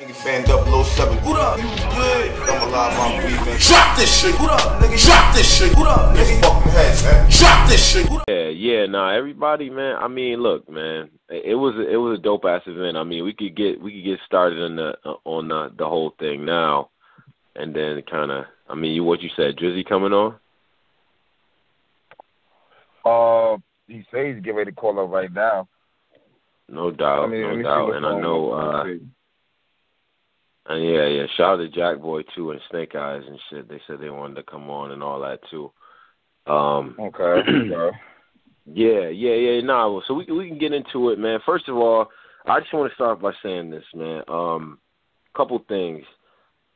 ANGRYFAN 007. What up? You good? I'm alive, I'm breathing. Drop this shit. What up, nigga? Drop this shit. What up, nigga? Fucking head, man. Drop this shit. Yeah, everybody, man. I mean, look, man. It was a dope ass event. I mean, we could get started on the whole thing now, and then kind of. I mean, what you said, Drizzy coming on? He says he's getting ready to call up right now. No doubt, no doubt, and I know. And yeah. Shout out to Jack Boy too and Snake Eyes and shit. They said they wanted to come on and all that too. Okay. Yeah. Nah, so we can get into it, man. First of all, I just want to start by saying this, man. Couple things.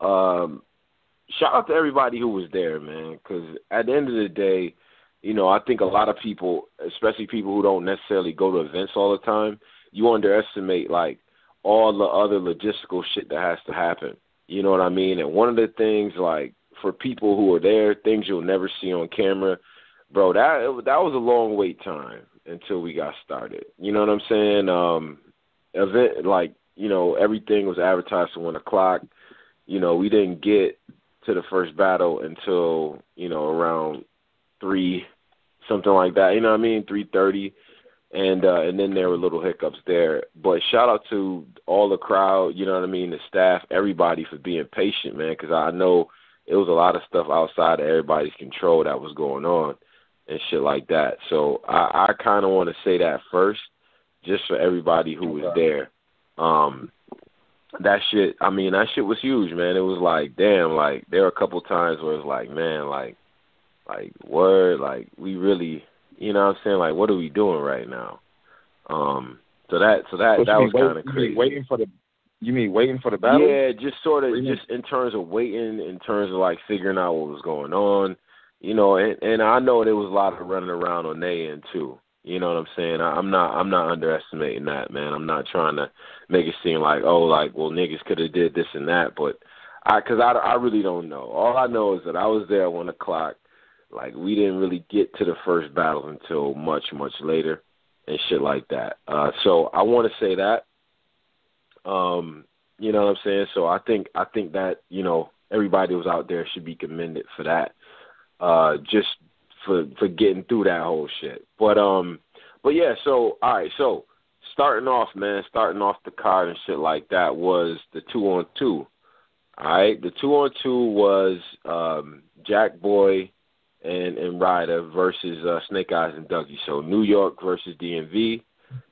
Shout out to everybody who was there, man, because at the end of the day, you know, I think a lot of people, especially people who don't necessarily go to events all the time, you underestimate, like, all the other logistical shit that has to happen. You know what I mean? And one of the things, like, for people who are there, things you'll never see on camera, bro, that was a long wait time until we got started. You know what I'm saying? Event, like, you know, everything was advertised at 1 o'clock. You know, we didn't get to the first battle until, you know, around 3, something like that. You know what I mean? 3:30. And then there were little hiccups there. But shout out to all the crowd, you know what I mean, the staff, everybody for being patient, man, because I know it was a lot of stuff outside of everybody's control that was going on and shit like that. So I kind of want to say that first, just for everybody who was there. That shit was huge, man. It was like, damn, like, there were a couple times where it was like, man, like, word, like, we really, you know what I'm saying, like, what are we doing right now? So that was kind of crazy. You mean waiting for the battle? Yeah, just sort of, just in terms of waiting, in terms of, like, figuring out what was going on, you know, and I know there was a lot of running around on their end, too. You know what I'm saying? I'm not underestimating that, man. I'm not trying to make it seem like, oh, like, well, niggas could have did this and that, but because I really don't know. All I know is that I was there at 1 o'clock. Like, we didn't really get to the first battle until much, much later and shit like that. So I want to say that, you know what I'm saying? So I think that, you know, everybody who was out there should be commended for that, just for getting through that whole shit. But yeah, so, all right, so starting off the card and shit like that was the 2-on-2. All right, the 2-on-2 was Jack Boy and Ryder versus Snake Eyes and Dougie. So New York versus DMV.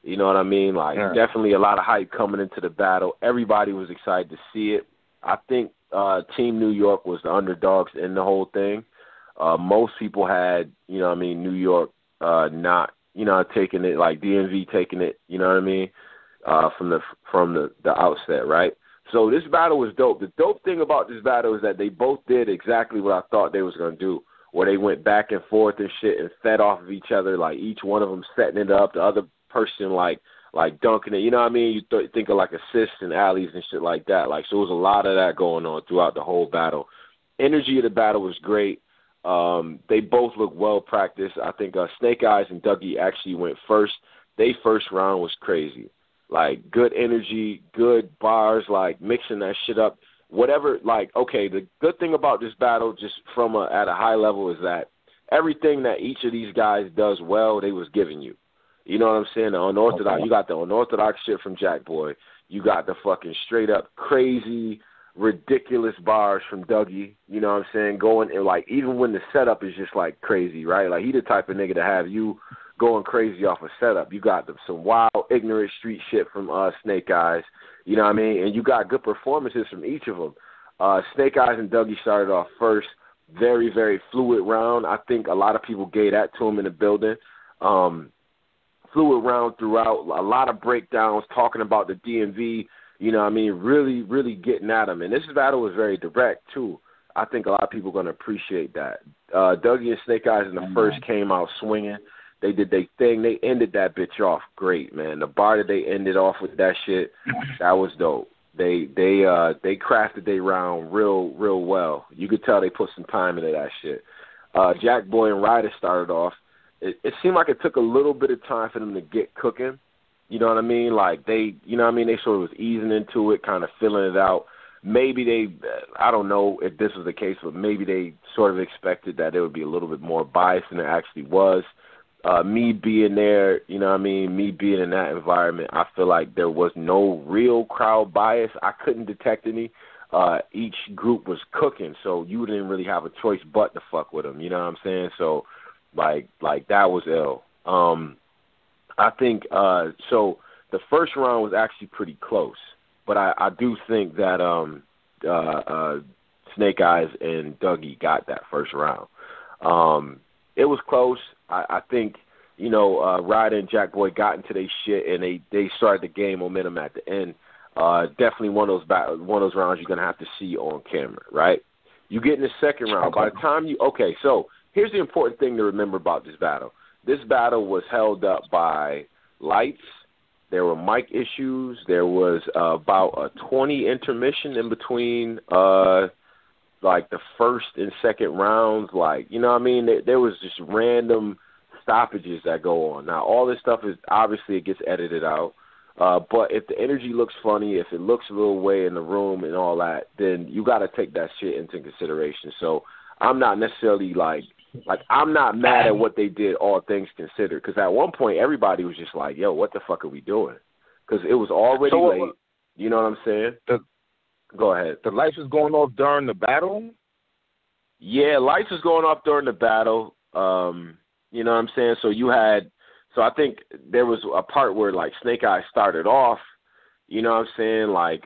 You know what I mean? Like, definitely a lot of hype coming into the battle. Everybody was excited to see it. I think Team New York was the underdogs in the whole thing. Most people had, you know what I mean, New York not, you know, taking it, like DMV taking it, you know what I mean, from the outset, right? So this battle was dope. The dope thing about this battle is that they both did exactly what I thought they was going to do, where they went back and forth and shit and fed off of each other, like each one of them setting it up, the other person like dunking it. You know what I mean? You think of like assists and alleys and shit like that. Like, so there was a lot of that going on throughout the whole battle. Energy of the battle was great. They both looked well practiced. I think Snake Eyes and Dougie actually went first. They first round was crazy. Like, good energy, good bars, like mixing that shit up. Whatever, like, okay, the good thing about this battle, just from at a high level, is that everything that each of these guys does well, they was giving you. You know what I'm saying? The unorthodox, you got the unorthodox shit from Jack Boy. You got the fucking straight up crazy, ridiculous bars from Dougie. You know what I'm saying? Going, and like, even when the setup is just like crazy, right? Like, he the type of nigga to have you going crazy off a setup. You got some wild, ignorant street shit from Snake Eyes. You know what I mean? And you got good performances from each of them. Snake Eyes and Dougie started off first. Very, very fluid round. I think a lot of people gave that to him in the building. Fluid round throughout. A lot of breakdowns, talking about the DMV. You know what I mean? Really, really getting at him. And this battle was very direct, too. I think a lot of people are going to appreciate that. Dougie and Snake Eyes in the first came out swinging. They did their thing. They ended that bitch off great, man. The bar that they ended off with that shit, that was dope. They crafted their round real well. You could tell they put some time into that shit. Jack Boy and Ryder started off. It seemed like it took a little bit of time for them to get cooking, You know what I mean? Like they, you know what I mean? They sort of was easing into it, kind of filling it out. Maybe they, I don't know if this was the case, but maybe they sort of expected that it would be a little bit more biased than it actually was. Me being there, you know what I mean, me being in that environment, I feel like there was no real crowd bias. I couldn't detect any. Each group was cooking, so you didn't really have a choice but to fuck with them, you know what I'm saying? So, like that was ill. I think, so the first round was actually pretty close, but I do think that Snake Eyes and Dougie got that first round. It was close. I think, you know, Ryder and Jack Boy got into their shit, and they started to gain momentum at the end. Definitely one of those rounds you're going to have to see on camera, right? You get in the second round. By the time so here's the important thing to remember about this battle. This battle was held up by lights. There were mic issues. There was about a 20 intermission in between like the first and second rounds, like, you know what I mean? There was just random stoppages that go on. Now, all this stuff is, obviously, it gets edited out. But if the energy looks funny, if it looks a little way in the room and all that, then you got to take that shit into consideration. So I'm not necessarily like I'm not mad at what they did, all things considered, because at one point everybody was just like, yo, what the fuck are we doing? Because it was already late. You know what I'm saying? Go ahead. The lights was going off during the battle? Yeah, lights was going off during the battle. You know what I'm saying? So I think there was a part where, like, Snake Eyes started off, you know what I'm saying, like,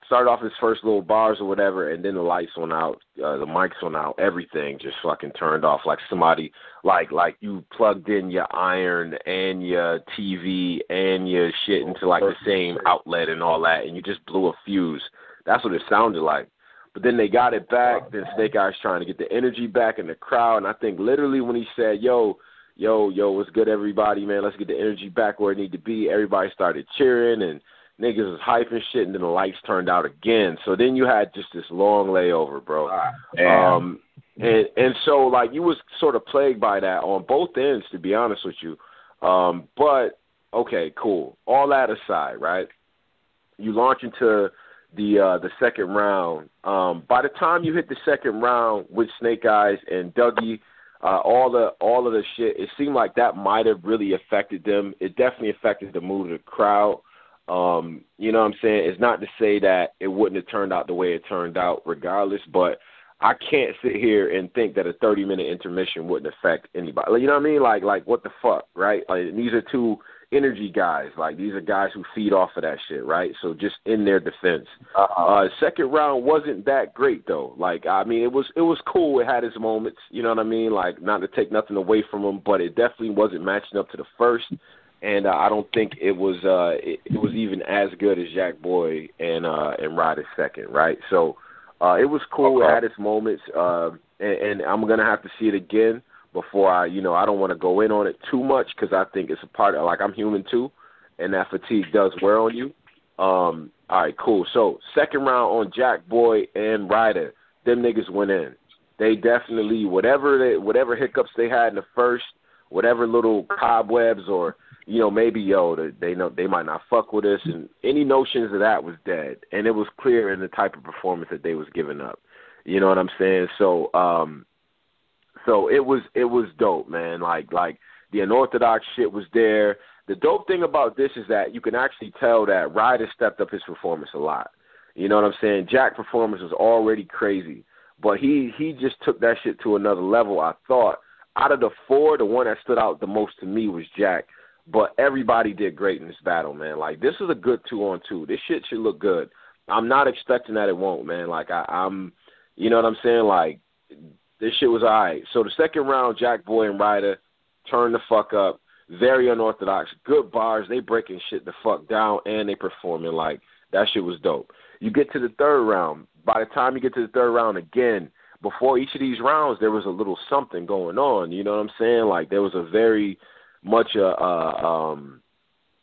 started off his first little bars or whatever, and then the lights went out, the mics went out, everything just fucking turned off, like somebody, like you plugged in your iron and your TV and your shit into, like, the same outlet and all that, and you just blew a fuse. That's what it sounded like. But then they got it back, then Snake Eyes trying to get the energy back in the crowd, and I think literally when he said, yo, what's good, everybody, man? Let's get the energy back where it need to be. Everybody started cheering, and niggas was hyping shit, and then the lights turned out again. So then you had just this long layover, bro. And so, like, you was sort of plagued by that on both ends, to be honest with you. But, okay, cool. All that aside, right? You launch into the second round. By the time you hit the second round with Snake Eyes and Dougie, all of the shit, it seemed like that might have really affected them. It definitely affected the mood of the crowd. You know what I'm saying? It's not to say that it wouldn't have turned out the way it turned out regardless, but I can't sit here and think that a 30-minute intermission wouldn't affect anybody. You know what I mean? Like what the fuck, right? Like, these are two energy guys. Like, these are guys who feed off of that shit, right? So just in their defense. Second round wasn't that great, though. Like, I mean, it was cool. It had its moments, you know what I mean? Like, not to take nothing away from them, but it definitely wasn't matching up to the first. And I don't think it was it was even as good as Jack Boy and Ryder's second, right? So it was cool. It had its moments, and I'm gonna have to see it again before I don't want to go in on it too much, because I think it's a part of, like, I'm human too, and that fatigue does wear on you. All right, cool. So second round on Jack Boy and Ryder, them niggas went in. They definitely, whatever hiccups they had in the first, whatever little cobwebs or, maybe, they might not fuck with us, and any notions of that was dead. And it was clear in the type of performance that they was giving up. You know what I'm saying? So it was dope, man. Like the unorthodox shit was there. The dope thing about this is that you can actually tell that Ryder stepped up his performance a lot. You know what I'm saying? Jack's performance was already crazy, but he just took that shit to another level. I thought out of the four, the one that stood out the most to me was Jack. But everybody did great in this battle, man. Like, this is a good 2-on-2. This shit should look good. I'm not expecting that it won't, man. Like, I'm, you know what I'm saying? Like, this shit was all right. So the second round, Jack Boy and Ryder turned the fuck up. Very unorthodox. Good bars. They breaking shit the fuck down, and they performing. Like, that shit was dope. You get to the third round. By the time you get to the third round again, before each of these rounds, there was a little something going on. You know what I'm saying? Like, there was a very much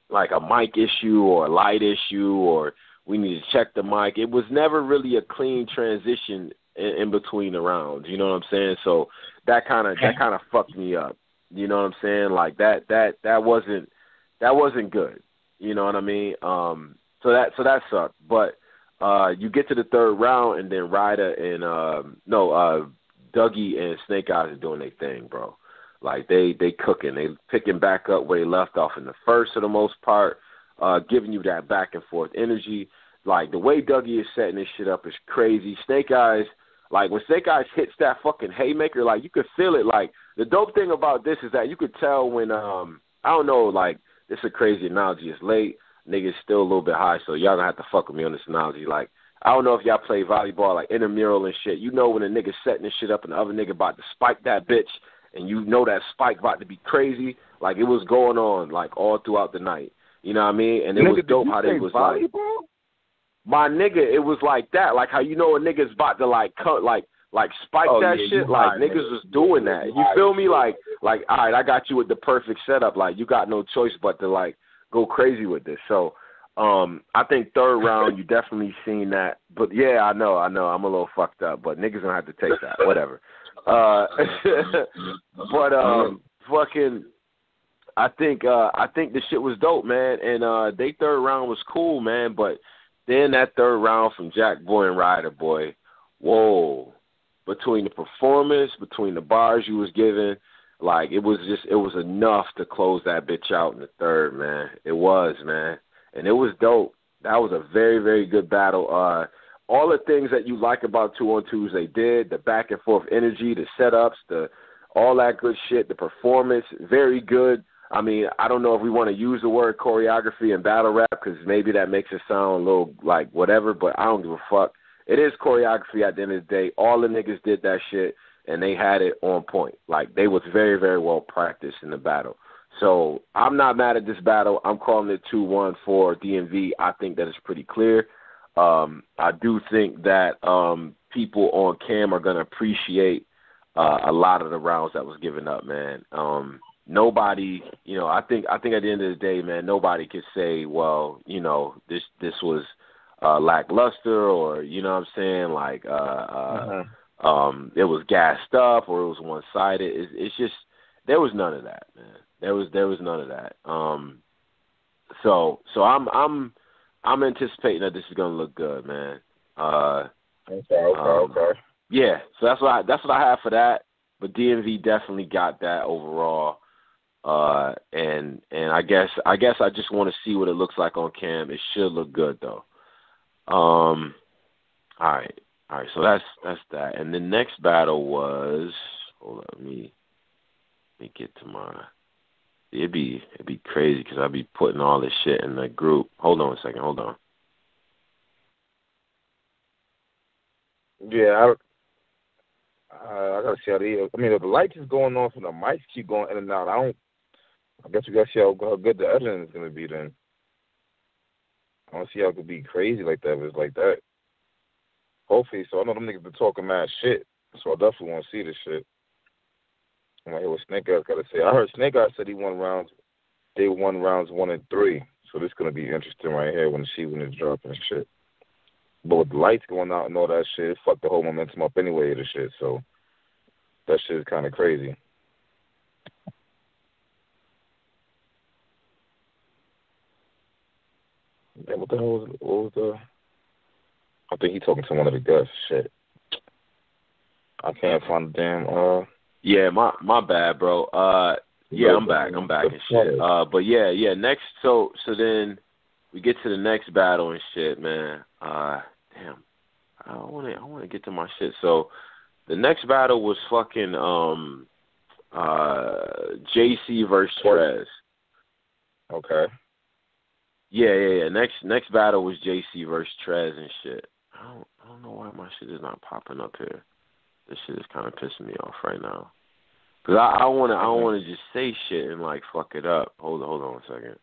like a mic issue or a light issue, or we need to check the mic. It was never really a clean transition in between the rounds. You know what I'm saying? So that kind of fucked me up. You know what I'm saying? Like that wasn't good. You know what I mean? So that sucked. But you get to the third round, and then Ryder and Dougie and Snake Eyes are doing their thing, bro. Like they cooking, they picking back up where they left off in the first for the most part, giving you that back and forth energy. Like the way Dougie is setting this shit up is crazy. Snake Eyes, like when Snake Eyes hits that fucking haymaker, like you could feel it. Like the dope thing about this is that you could tell when I don't know, like this is a crazy analogy. It's late, niggas still a little bit high, so y'all gonna have to fuck with me on this analogy. Like I don't know if y'all play volleyball like intramural and shit. You know when a nigga setting this shit up and the other nigga about to spike that bitch. And you know that spike about to be crazy, like it was going on like all throughout the night. You know what I mean? And it was dope how they was volleyball? Like, my nigga, it was like that, like how you know a nigga's about to like cut, like spike that shit. Like niggas was doing that. You feel me? Like all right, I got you with the perfect setup. Like you got no choice but to like go crazy with this. So I think third round you definitely seen that. But yeah, I know I'm a little fucked up, but niggas gonna have to take that. Whatever. Fucking, I think the shit was dope, man, and they third round was cool, man. But then that third round from Jack Boy and Ryder Boy, whoa! Between the performance, between the bars you was giving, like it was enough to close that bitch out in the third, man. It was, man, and it was dope. That was a very, very good battle. All the things that you like about 2-on-2s, they did. The back and forth energy, the setups, all that good shit, the performance, very good. I mean, I don't know if we want to use the word choreography in battle rap because maybe that makes it sound a little like whatever, but I don't give a fuck. It is choreography at the end of the day. All the niggas did that shit, and they had it on point. Like, they was very, very well practiced in the battle. So I'm not mad at this battle. I'm calling it 2-1 for DMV. I think that is pretty clear. I do think that people on cam are going to appreciate a lot of the rounds that was given up, man. Nobody, I think at the end of the day, man, nobody could say, well, this was lackluster or, you know what I'm saying, like it was gassed up or it was one-sided. It's just there was none of that, man. There was none of that. So I'm anticipating that this is gonna look good, man. Okay. Yeah, so that's what I have for that. But DMV definitely got that overall. And I guess I just want to see what it looks like on cam. It should look good though. All right. So that's that. And the next battle was, hold on, let me get to my. It'd be crazy because I'd be putting all this shit in the group. Hold on a second. Hold on. Yeah, I gotta see how they. I mean, if the lights is going off and the mics keep going in and out, I guess we gotta see how good the editing is gonna be then. I don't see how it could be crazy like that if it's like that. Hopefully, so I know them niggas been talking mad shit, so I definitely want to see this shit. I want to hear what Snake Eyes got to say. I heard Snake Eyes said he won rounds. They won rounds 1 and 3, so this is gonna be interesting right here when it's dropping and shit. But with the lights going out and all that shit, it fucked the whole momentum up anyway, the shit. So that shit is kind of crazy. Yeah, what the hell what was the? I think he talking to one of the guests. Shit, I can't find the damn. Yeah, my bad, bro. Yeah, I'm back and shit. But yeah. Next, so then we get to the next battle and shit, man. Damn, I want to get to my shit. So the next battle was fucking JC versus Trez. Okay. Yeah. Next battle was JC versus Trez and shit. I don't know why my shit is not popping up here. This shit is kind of pissing me off right now. Cause I wanna just say shit and like fuck it up. Hold on a second.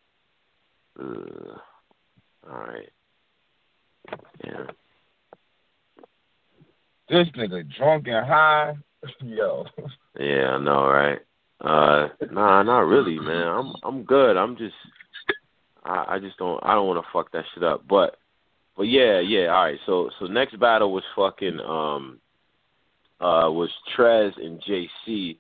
All right. Yeah. This nigga drunk and high. Yo. Yeah, I know, right? Nah, not really, man. I'm good. I'm just I don't want to fuck that shit up. But yeah. All right. So next battle was fucking was Trez and JC.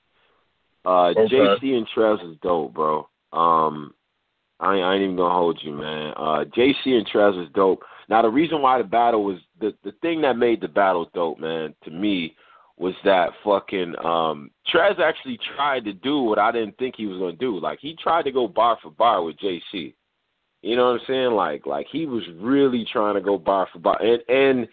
Okay. JC and Trez is dope, bro. I I ain't even gonna hold you, man. JC and Trez was dope. Now the reason why the battle was the thing that made the battle dope, man, to me, was that fucking Trez actually tried to do what I didn't think he was gonna do. Like he tried to go bar for bar with JC. You know what I'm saying? Like he was really trying to go bar for bar and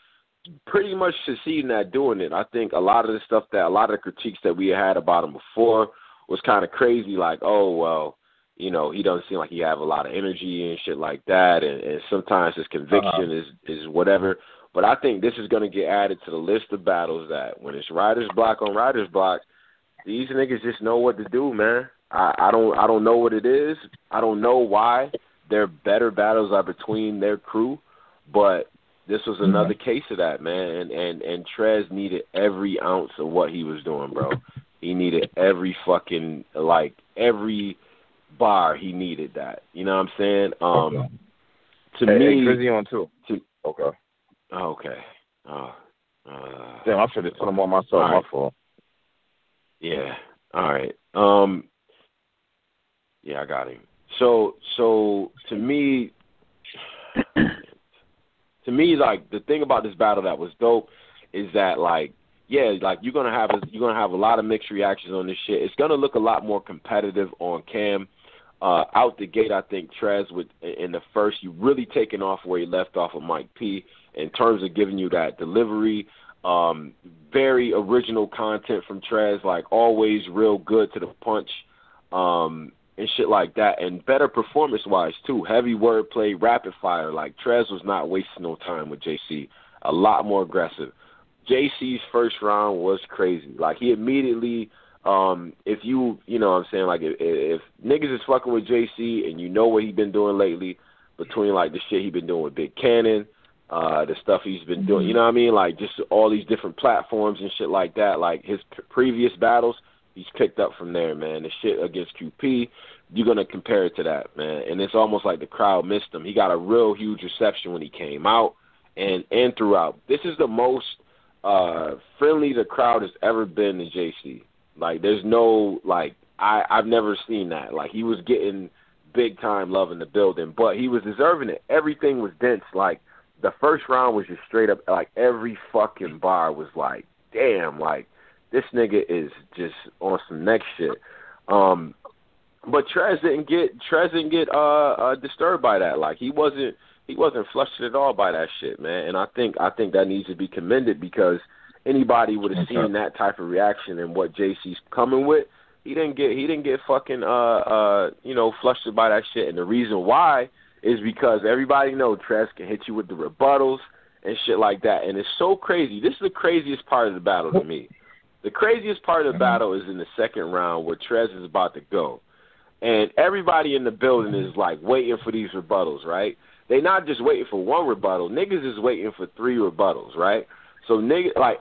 pretty much succeeding at doing it. I think a lot of the critiques that we had about him before was kind of crazy. Like, oh well, you know, he doesn't seem like he have a lot of energy and shit like that, and sometimes his conviction is whatever. But I think this is going to get added to the list of battles that when it's writer's block on writer's block, these niggas just know what to do, man. I don't know what it is. I don't know why their better battles are between their crew, but this was another case of that, man. And Trez needed every ounce of what he was doing, bro. He needed every fucking, like, every bar he needed that. You know what I'm saying? Okay. To me... Drizzy on too. Okay. Okay. Damn, I should have put him on myself. Right. My fault. Yeah. All right. Yeah, I got him. So to me, like the thing about this battle that was dope is that like, yeah, like you're gonna have a lot of mixed reactions on this shit. It's gonna look a lot more competitive on cam. Out the gate, I think Trez in the first, you really taking off where he left off of Mike P in terms of giving you that delivery. Very original content from Trez, like always real good to the punch, and shit like that, and better performance-wise too. Heavy wordplay, rapid fire. Like Trez was not wasting no time with JC. A lot more aggressive. JC's first round was crazy. Like he immediately, if you know what I'm saying, like if niggas is fucking with JC and you know what he been doing lately, between like the shit he been doing with Big Cannon, the stuff he's been doing, you know what I mean? Like just all these different platforms and shit like that. Like his previous battles, he's picked up from there, man. The shit against QP, you're going to compare it to that, man. And it's almost like the crowd missed him. He got a real huge reception when he came out and throughout. This is the most friendly the crowd has ever been to JC. Like, there's no, like, I've never seen that. Like, he was getting big-time love in the building, but he was deserving it. Everything was dense. Like, the first round was just straight up, like, every fucking bar was like, damn, like, this nigga is just on some next shit. But Trez didn't get disturbed by that. Like he wasn't flustered at all by that shit, man. And I think that needs to be commended because anybody would have seen that type of reaction and what JC's coming with. He didn't get fucking flustered by that shit. And the reason why is because everybody know Trez can hit you with the rebuttals and shit like that. And it's so crazy. This is the craziest part of the battle to me. The craziest part of the battle is in the second round where Trez is about to go. And everybody in the building is, like, waiting for these rebuttals, right? They not just waiting for one rebuttal. Niggas is waiting for 3 rebuttals, right? So,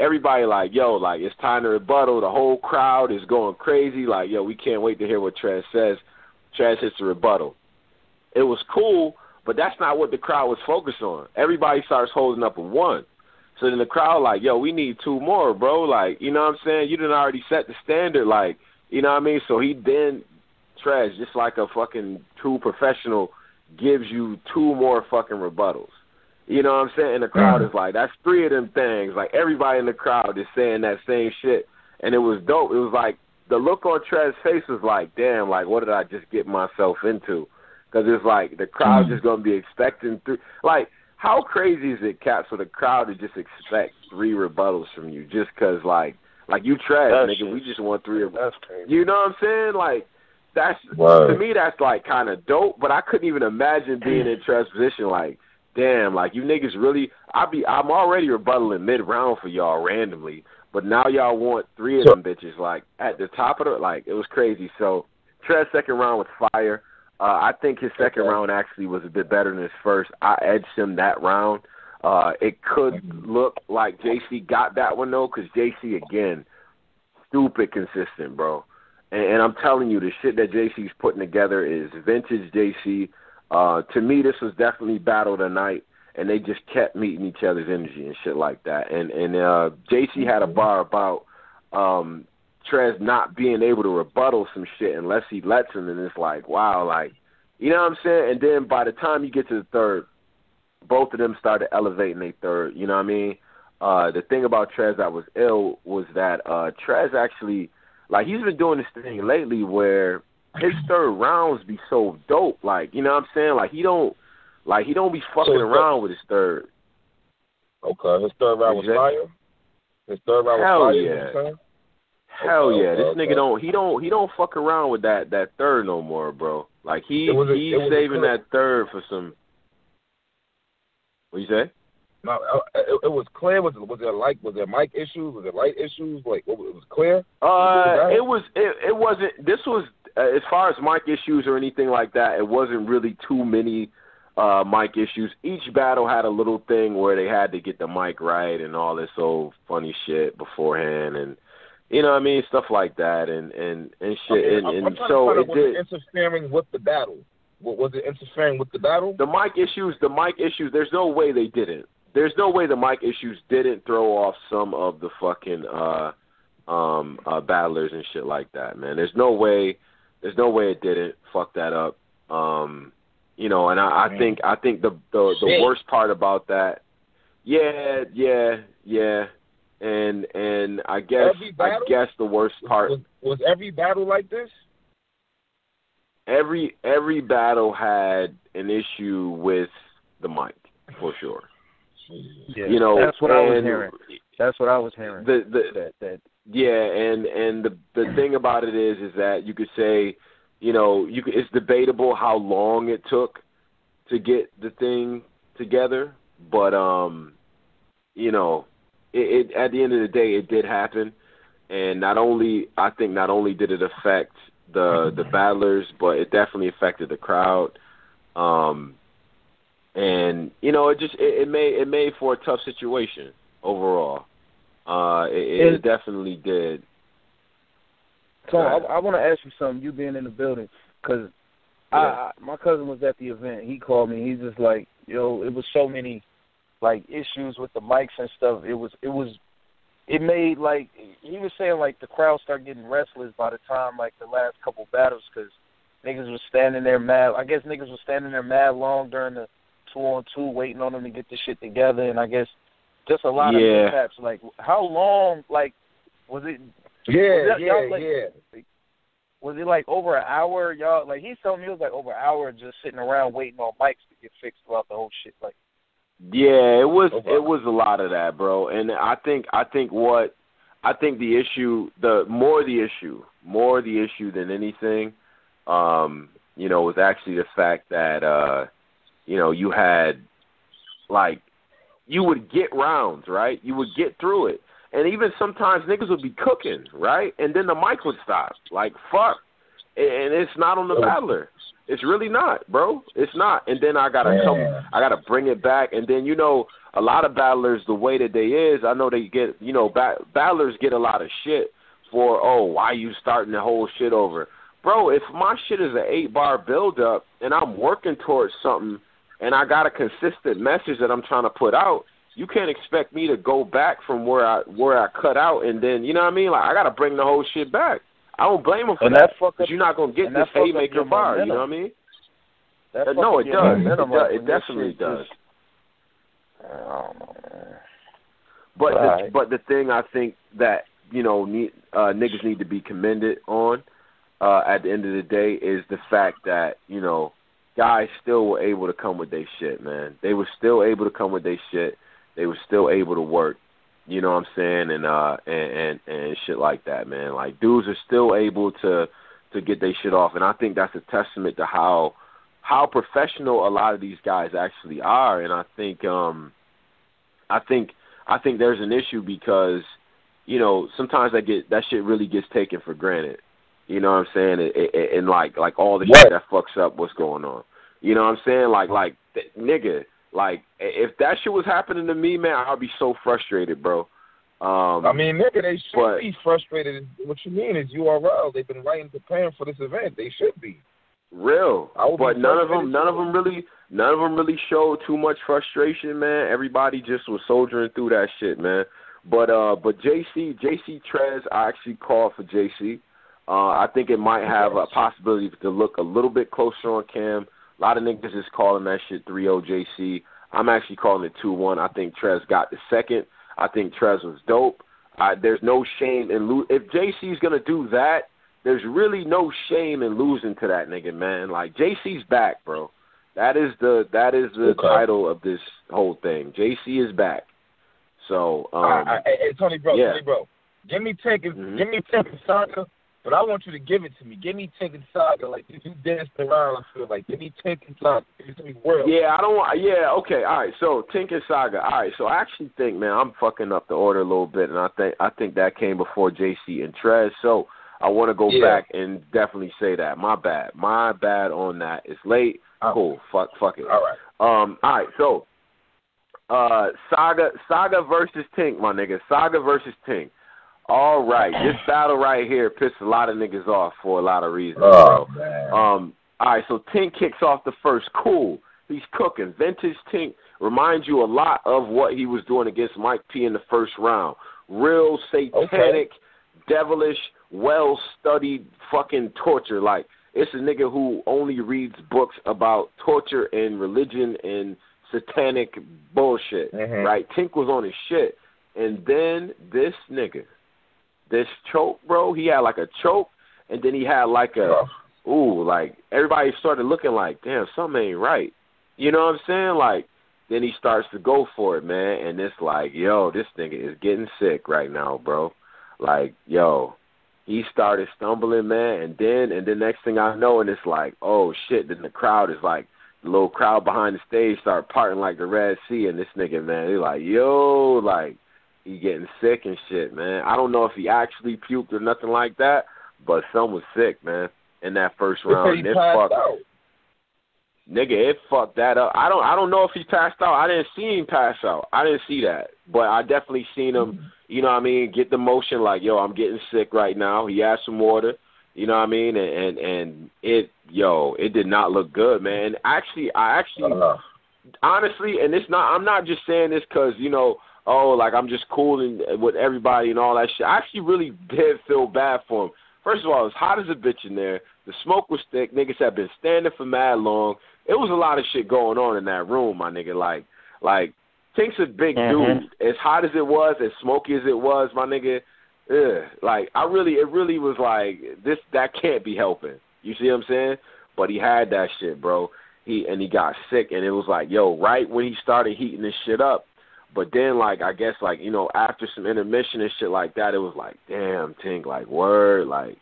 everybody like, yo, like, it's time to rebuttal. The whole crowd is going crazy. Like, yo, we can't wait to hear what Trez says. Trez hits the rebuttal. It was cool, but that's not what the crowd was focused on. Everybody starts holding up a 1. So then the crowd like, yo, we need 2 more, bro. Like, you know what I'm saying? You done already set the standard, like, you know what I mean? So he then, Trez, just like a fucking true professional, gives you 2 more fucking rebuttals. You know what I'm saying? And the crowd is like, that's 3 of them things. Like, everybody in the crowd is saying that same shit. And it was dope. It was like, the look on Trez's face was like, damn, like, what did I just get myself into? Because it's like, the crowd just going to be expecting 3. Like, how crazy is it, Cap, for the crowd to just expect 3 rebuttals from you just because, like you Trez, nigga, we just want 3 rebuttals. That's crazy. You know what I'm saying? Like, that's, to me, that's, like, kind of dope, but I couldn't even imagine being in Trez's position, like, damn, like, you niggas really, I'm already rebuttaling mid-round for y'all randomly, but now y'all want 3 of them bitches, like, at the top of the, like, it was crazy. So, Trez's second round was fire. I think his second round actually was a bit better than his first. I edged him that round. It could look like JC got that one, though, because JC, again, stupid consistent, bro. And I'm telling you, the shit that JC's putting together is vintage JC. To me, this was definitely battle of the night, and they just kept meeting each other's energy and shit like that. And JC had a bar about Trez not being able to rebuttal some shit unless he lets him, and it's like, wow, like, You know what I'm saying? And then by the time you get to the third, both of them started elevating their third. You know what I mean? The thing about Trez that was ill was that Trez actually, like, he's been doing this thing lately where his third rounds be so dope. Like, you know what I'm saying? Like, he don't be fucking around with his third. Okay, his third round was fire. His third round Hell was fire. Yeah. Hell yeah. This nigga don't fuck around with that third no more, bro. Like, he's saving that third for some. What you say? No, it was clear. Was there mic issues? Was there light issues? Like, it was clear? It wasn't. This was, as far as mic issues or anything like that, it wasn't really too many mic issues. Each battle had a little thing where they had to get the mic right and all this old funny shit beforehand, and you know what I mean, stuff like that, and shit. And so it did. Interfering with the battle. Was it interfering with the battle? The mic issues. There's no way they didn't. There's no way the mic issues didn't throw off some of the fucking battlers and shit like that, man. There's no way it didn't fuck that up. You know, and I think the worst part about that, yeah, and I guess the worst part was every battle like this. Every battle had an issue with the mic, for sure. Yeah, you know, that's what I was hearing. That's what I was hearing. Yeah, and the thing about it is that you could say, you know, it's debatable how long it took to get the thing together, but you know, it at the end of the day, it did happen, and not only did it affect the battlers, but it definitely affected the crowd. And you know, it made for a tough situation overall. It definitely did. So I want to ask you something. You being in the building, because my cousin was at the event. He called me. He's just like, yo, it was so many like issues with the mics and stuff. It made, like, he was saying, like, the crowd started getting restless by the time, like, the last couple battles, because niggas was standing there mad. I guess niggas was standing there mad long during the 2-on-2, waiting on them to get this shit together, and I guess just a lot of mishaps. Like, how long, like, was it? Was it, like, over an hour, y'all? Like, he's telling me it was, like, over an hour just sitting around waiting on mics to get fixed throughout the whole shit, like. Yeah, it was a lot of that, bro. And I think the issue, more the issue than anything, you know, was actually the fact that you know, you had, like, you would get rounds, right? You would get through it. And even sometimes niggas would be cooking, right? And then the mic would stop. Like, fuck. And it's not on the battler. It's really not, bro. It's not. And then I gotta bring it back. And then, you know, a lot of battlers, the way that they is, I know they get, you know, battlers get a lot of shit for, why you starting the whole shit over? Bro, if my shit is an 8-bar build-up and I'm working towards something and I got a consistent message that I'm trying to put out, you can't expect me to go back from where I cut out and then, you know what I mean? Like, I gotta bring the whole shit back. I don't blame him for that, because you're not going to get this haymaker bar, you know what I mean? No, it does. It definitely does. I don't know, man. But the thing I think that, you know, niggas need to be commended on at the end of the day is the fact that, you know, guys still were able to come with their shit, man. They were still able to come with their shit. They were still able to work. You know what I'm saying? And shit like that, man. Like, dudes are still able to get their shit off, and I think that's a testament to how professional a lot of these guys actually are. And I think there's an issue because, you know, sometimes that shit really gets taken for granted. You know what I'm saying? And like all the shit that fucks up what's going on. You know what I'm saying? Like nigga. Like, if that shit was happening to me, man, I'd be so frustrated, bro. I mean, nigga, they should be frustrated. What you mean is URL. They've been writing, preparing for this event. They should be. Real. But none of them really showed too much frustration, man. Everybody just was soldiering through that shit, man. But JC Trez, I actually called for JC. I think it might have a possibility to look a little bit closer on Cam. A lot of niggas is calling that shit 3-0 JC. I'm actually calling it 2-1. I think Trez got the second. I think Trez was dope. There's no shame in losing. If JC's going to do that, there's really no shame in losing to that nigga, man. Like, JC's back, bro. That is the title of this whole thing. JC is back. So, hey, Tony, bro, yeah. Give me Tekken Saga, but I want you to give it to me. Give me Tekken Saga. Like, you danced around, I feel like. Give me Tekken Saga. Give it to me world. Yeah, okay, all right. So, Tekken Saga. All right, so I actually think, man, I'm fucking up the order a little bit, and I think that came before JC and Trez. So, I want to go back and definitely say that. My bad on that. It's late. Cool. Fuck it. All right. So, Saga versus Tink, my nigga. Saga versus Tink. All right. This battle right here pissed a lot of niggas off for a lot of reasons, bro. Man. All right. So Tink kicks off the first. Cool. He's cooking. Vintage Tink reminds you a lot of what he was doing against Mike P in the first round. Real satanic, devilish, well-studied fucking torture. Like, it's a nigga who only reads books about torture and religion and satanic bullshit, right? Tink was on his shit. And then this nigga, this choke, bro, he had like a choke, and then he had like like everybody started looking like, damn, something ain't right. You know what I'm saying? Like, then he starts to go for it, man, and it's like, yo, this nigga is getting sick right now, bro. Like, yo, he started stumbling, man, and then next thing I know, and it's like, oh shit, then the crowd is like, the little crowd behind the stage start parting like the Red Sea, and this nigga, man, they're like, yo, like, he getting sick and shit, man. I don't know if he actually puked or nothing like that, but some was sick, man, in that first round. Nigga, it fucked that up. I don't know if he passed out. I didn't see him pass out. I didn't see that. But I definitely seen him, you know what I mean, get the motion like, yo, I'm getting sick right now. He had some water, you know what I mean? And it did not look good, man. I actually honestly, and it's not, I'm not just saying this because, you know, like I'm just cooling with everybody and all that shit. I actually really did feel bad for him. First of all, it was hot as a bitch in there. The smoke was thick. Niggas had been standing for mad long. It was a lot of shit going on in that room, my nigga. Like Tink's a big dude. As hot as it was, as smoky as it was, my nigga, like it really was like that can't be helping. You see what I'm saying? But he had that shit, bro. He got sick, and it was like, yo, right when he started heating this shit up. But then, like, I guess, like, you know, after some intermission and shit like that, it was like, damn, Tink, like, word, like,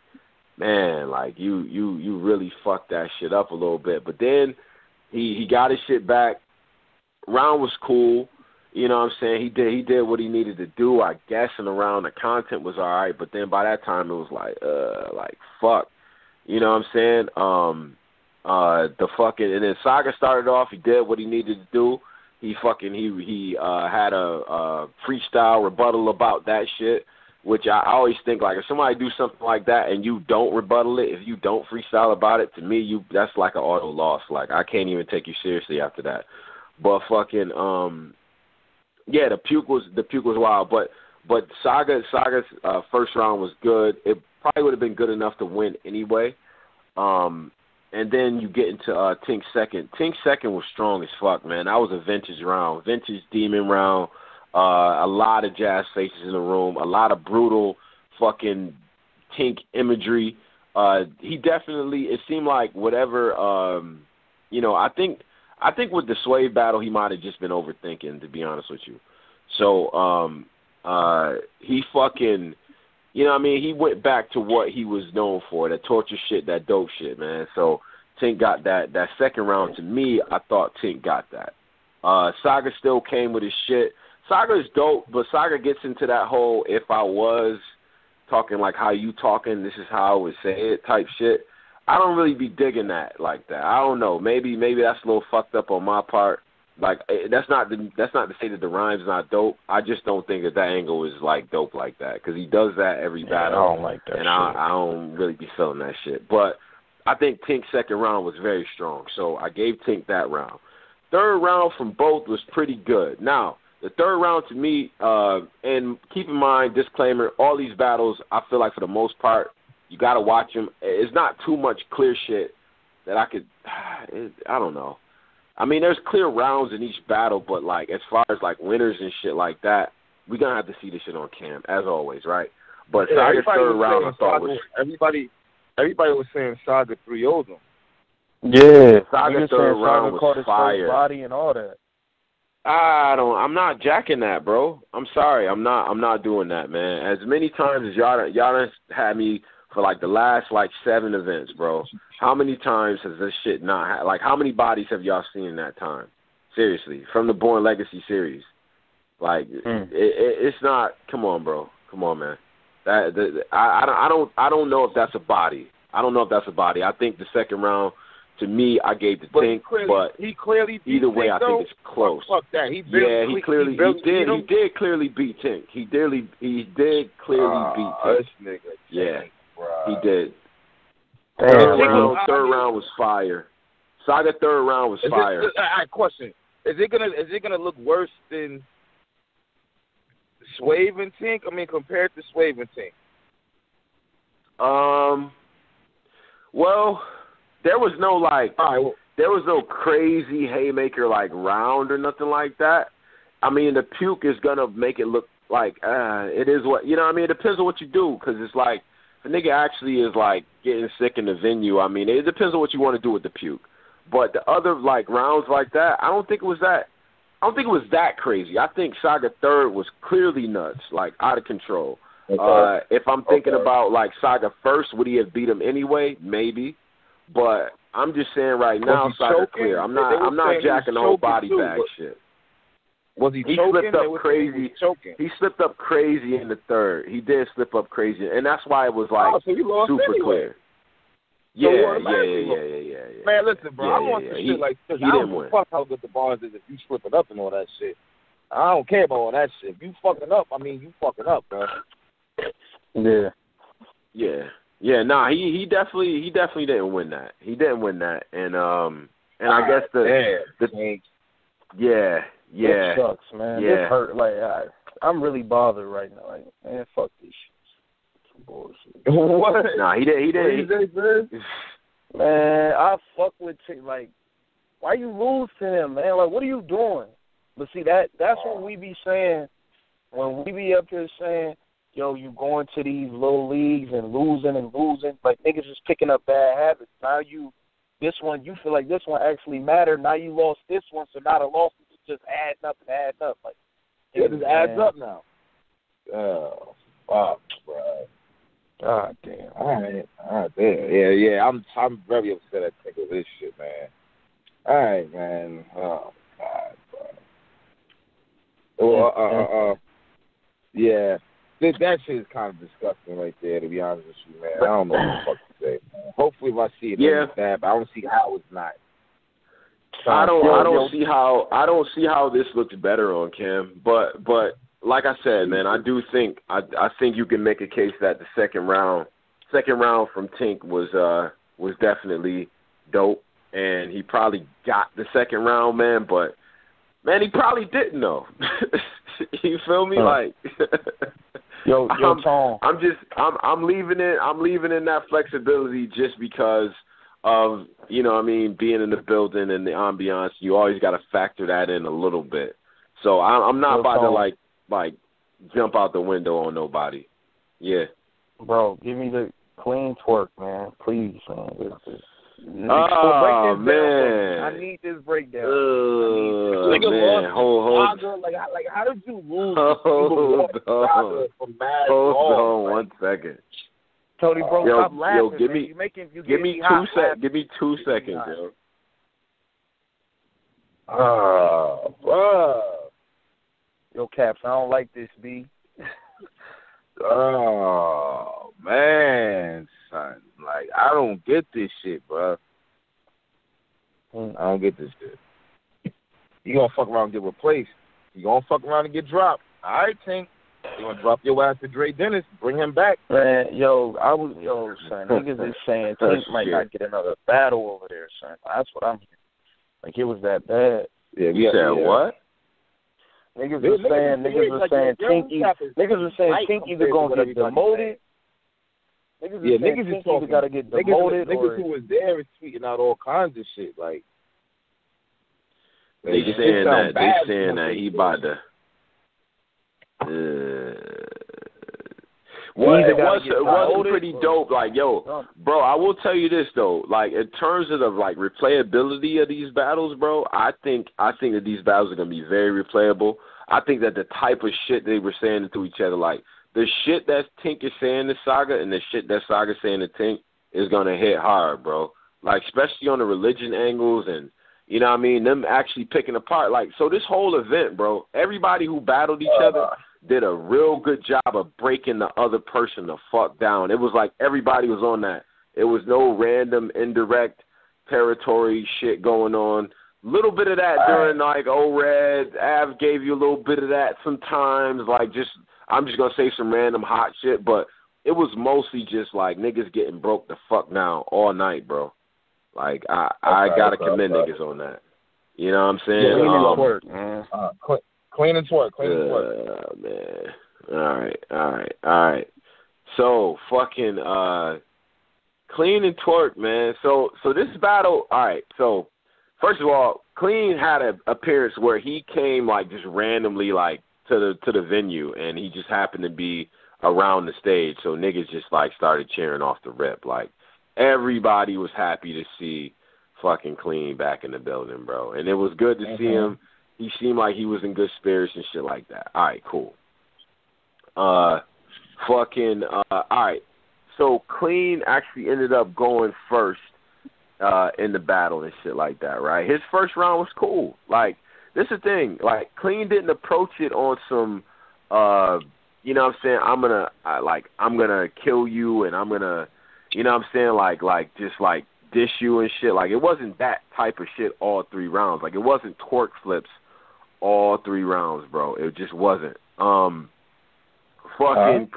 man, like, you really fucked that shit up a little bit. But then he got his shit back. Round was cool. You know what I'm saying? He did what he needed to do, I guess, in the round. The content was all right. But then by that time, it was like, fuck. You know what I'm saying? And then Saga started off. He did what he needed to do. He had a freestyle rebuttal about that shit, which I always think, like, if somebody do something like that and you don't rebuttal it, if you don't freestyle about it, to me, that's like an auto loss. Like, I can't even take you seriously after that. But fucking, the puke was wild. But Saga's first round was good. It probably would have been good enough to win anyway. And then you get into Tink's second. Tink's second was strong as fuck, man. That was a vintage round, vintage demon round. A lot of jazz faces in the room, a lot of brutal fucking Tink imagery. He definitely, it seemed like whatever, I think with the Sway battle, he might have just been overthinking, to be honest with you. So he fucking, you know what I mean? He went back to what he was known for, that torture shit, that dope shit, man. So Tink got that. That second round, to me, I thought Tink got that. Saga still came with his shit. Saga is dope, but Saga gets into that whole, if I was talking like how you talking, this is how I would say it type shit. I don't really be digging that like that. I don't know. Maybe that's a little fucked up on my part. Like, that's not to say that the rhyme's not dope. I just don't think that angle is like dope like that, because he does that every battle. I don't like that. And I don't really be feeling that shit. But I think Tink's second round was very strong, so I gave Tink that round. Third round from both was pretty good. Now, the third round to me, and keep in mind, disclaimer, all these battles, I feel like for the most part, You got to watch him. It's not too much clear shit that I don't know. I mean, there's clear rounds in each battle, but, like, as far as, like, winners and shit like that, we're going to have to see this shit on cam, as always, right? But Saga's third round, I thought was... Everybody was saying Saga 3-0'd him. Yeah. Saga's third round was fire. Body and all that. I'm not jacking that, bro. I'm sorry. I'm not doing that, man. As many times as y'all done had me for, like, the last, like, 7 events, bro. How many times has this shit not like, how many bodies have y'all seen in that time? Seriously, from the Born Legacy series. Like, it's not, come on, bro. Come on, man. I don't know if that's a body. I don't know if that's a body. I think the second round, to me, I gave the Tink, but he clearly beat either way, Tink, I think it's close. Fuck that. He did clearly beat Tink. He did clearly beat Tink. This nigga, yeah, bro. He did. Damn, third round was fire. Saga third round was fire. All right, question: Is it gonna look worse than Swave and Tink? I mean, compared to Swave and Tink. Well, there was no there was no crazy haymaker like round or nothing like that. I mean, the puke is gonna make it look like it is what, you know what I mean? It depends on what you do, because it's like, if a nigga actually is like getting sick in the venue, I mean, it depends on what you want to do with the puke. But the other like rounds like that, I don't think it was that crazy. I think Saga third was clearly nuts, like out of control. Okay. If I'm thinking about like Saga first, would he have beat him anyway? Maybe. But I'm just saying right now, Saga clear. I'm not jacking the whole body bag shit. Was he choking? Slipped up crazy. He slipped up crazy in the third. He did slip up crazy, and that's why it was like super clear. Yeah. Man, listen, bro. I want some shit like this. I don't give a fuck how good the bars is if you slipping up and all that shit. I don't care about all that shit. If you fucking up, I mean, you fucking up, bro. Yeah. Nah, he definitely didn't win that. He didn't win that, and I guess It sucks, man. Yeah. This hurt. Like, I'm really bothered right now. Like, man, fuck this shit. Bullshit. What? Nah, he did. Man, I fuck with like, why you lose to him, man? Like, what are you doing? But see, that's what we be saying when we be up here saying, yo, you going to these little leagues and losing. Like, niggas is picking up bad habits. Now this one, you feel like this one actually mattered. Now you lost this one, so now the loss is just adding up. Like, it just adds up now. Oh, fuck, bro. God damn. All right, damn. Yeah. I'm very upset at this shit, man. All right, man. Oh, God, bro. Yeah. That shit is kind of disgusting right there, to be honest with you, man. I don't know what the fuck to say, man. Hopefully if I see it, it's bad, but I don't see how it's not. I don't see how this looks better on Cam, but like I said, man, I think you can make a case that the second round from Tink was definitely dope, and he probably got the second round, man, but man, he probably didn't know. You feel me? Like, Tom. I'm leaving in that flexibility just because of, you know what I mean, being in the building and the ambiance. You always got to factor that in a little bit. So I'm not about to like jump out the window on nobody. Yeah. Bro, give me the clean twerk, man. Please, man. Oh, man. I need this breakdown. Man. Hold. Like, how did you lose? Hold on 1 second. Tony, bro, stop laughing. Give me 2 seconds, yo. Bro. Yo, Caps, I don't like this, B. Oh, man, son. Like, I don't get this shit, bro. I don't get this shit. You gonna fuck around and get replaced. You gonna fuck around and get dropped. All right, Tink. You gonna drop your ass to Dre Dennis. Bring him back. Man, son. Niggas is saying Tink might not get another battle over there, son. That's what I'm hearing. Like, it was that bad. Yeah, you said what? Niggas was saying Tink either gonna get demoted. Niggas is talking. Got to get demoted. Niggas who was there is tweeting out all kinds of shit. Like they saying that he about to. Well, it was pretty dope. Like, yo, bro, I will tell you this though. Like, in terms of the like replayability of these battles, bro, I think that these battles are gonna be very replayable. I think that the type of shit they were saying to each other, like the shit that Tink is saying to Saga and the shit that Saga saying to Tink, is gonna hit hard, bro. Like, especially on the religion angles and, you know what I mean, them actually picking apart. Like, so this whole event, bro, everybody who battled each other did a real good job of breaking the other person the fuck down. It was like everybody was on that. It was no random indirect territory shit going on. Little bit of that during like O-Red. Av gave you a little bit of that sometimes. Like, just, I'm just going to say some random hot shit, but it was mostly just like niggas getting broke the fuck down all night, bro. Like, I got to commend niggas on that. You know what I'm saying? Clean and twerk. Man. All right. So, fucking, Clean and Twerk, man. So this battle, all right. So, first of all, Clean had an appearance where he came, like, just randomly, like, to the venue, and he just happened to be around the stage. So, niggas just, like, started cheering off the rip. Like, everybody was happy to see fucking Clean back in the building, bro. And it was good to see him. He seemed like he was in good spirits and shit like that. All right, cool. All right. So Clean actually ended up going first in the battle and shit like that, right? His first round was cool. Like, this is the thing. Like, Clean didn't approach it on some, you know what I'm saying, I'm gonna kill you and I'm gonna, you know what I'm saying, like just like dish you and shit. Like, it wasn't that type of shit all 3 rounds. Like, it wasn't twerk flips all 3 rounds, bro. It just wasn't.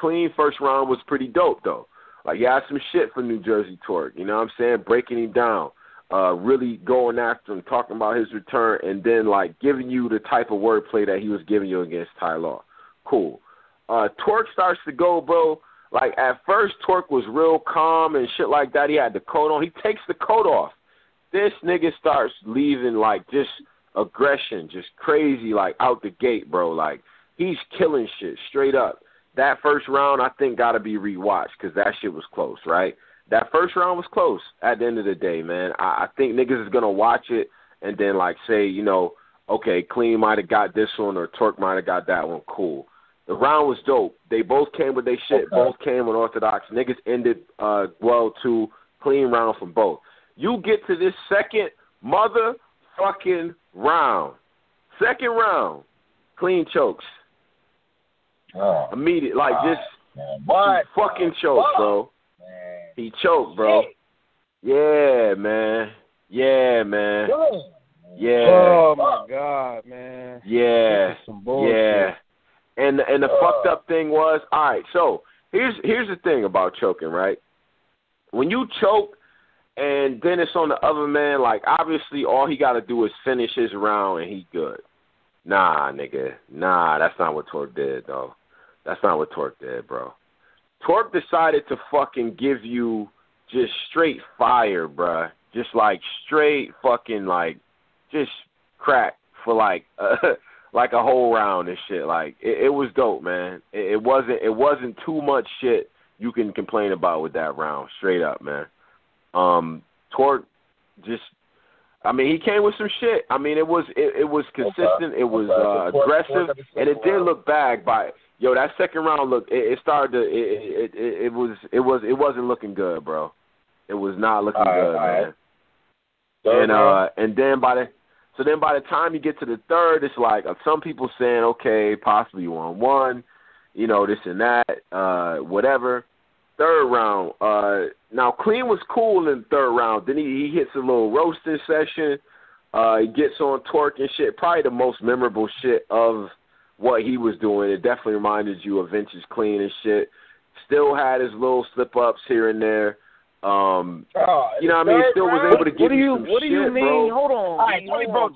Clean first round was pretty dope, though. Like, he had some shit for New Jersey Twerk, you know what I'm saying? Breaking him down, really going after him, talking about his return, and then, like, giving you the type of wordplay that he was giving you against Ty Law. Cool. Twerk starts to go, bro. Like, at first, Twerk was real calm and shit like that. He had the coat on. He takes the coat off. This nigga starts leaving, like, just aggression, just crazy, like, out the gate, bro. Like, he's killing shit straight up. That first round, I think, got to be rewatched because that shit was close, right? That first round was close at the end of the day, man. I think niggas is going to watch it and then, like, say, you know, okay, Clean might have got this one or Twerk might have got that one. Cool. The round was dope. They both came with their shit. Both came with orthodox. Niggas ended well, too. Clean round from both. You get to this second motherfucking round. Second round. Clean chokes. Immediate. Like, just fucking choked, bro. Man. He choked, bro. Yeah, man. Yeah. Oh, my God, man. Yeah. Some bullshit. Yeah. And the fucked up thing was, all right, so here's the thing about choking, right? When you choke and then it's on the other man, like, obviously all he got to do is finish his round and he good. Nah, nigga. Nah, that's not what Twerk did, though. That's not what Twerk did, bro. Twerk decided to fucking give you just straight fire, bruh. Just, like, straight fucking, like, just crack for, like, like a whole round and shit. Like, it was dope, man. It wasn't too much shit you can complain about with that round. Straight up, man. Twerk just, I mean, he came with some shit. I mean, it was consistent. It was aggressive, and it did look bad. That second round look. It started to. It wasn't looking good, bro. It was not looking good, man. And then by the time you get to the third, it's like some people saying, okay, possibly 1-1, you know, this and that, whatever. Third round, now Clean was cool in the third round. Then he hits a little roasting session. He gets on Twerk and shit. Probably the most memorable shit of what he was doing. It definitely reminded you of Vintage Clean and shit. Still had his little slip-ups here and there. You know what I mean? Still was able to give you some shit, bro. What do you mean? Hold on. All right,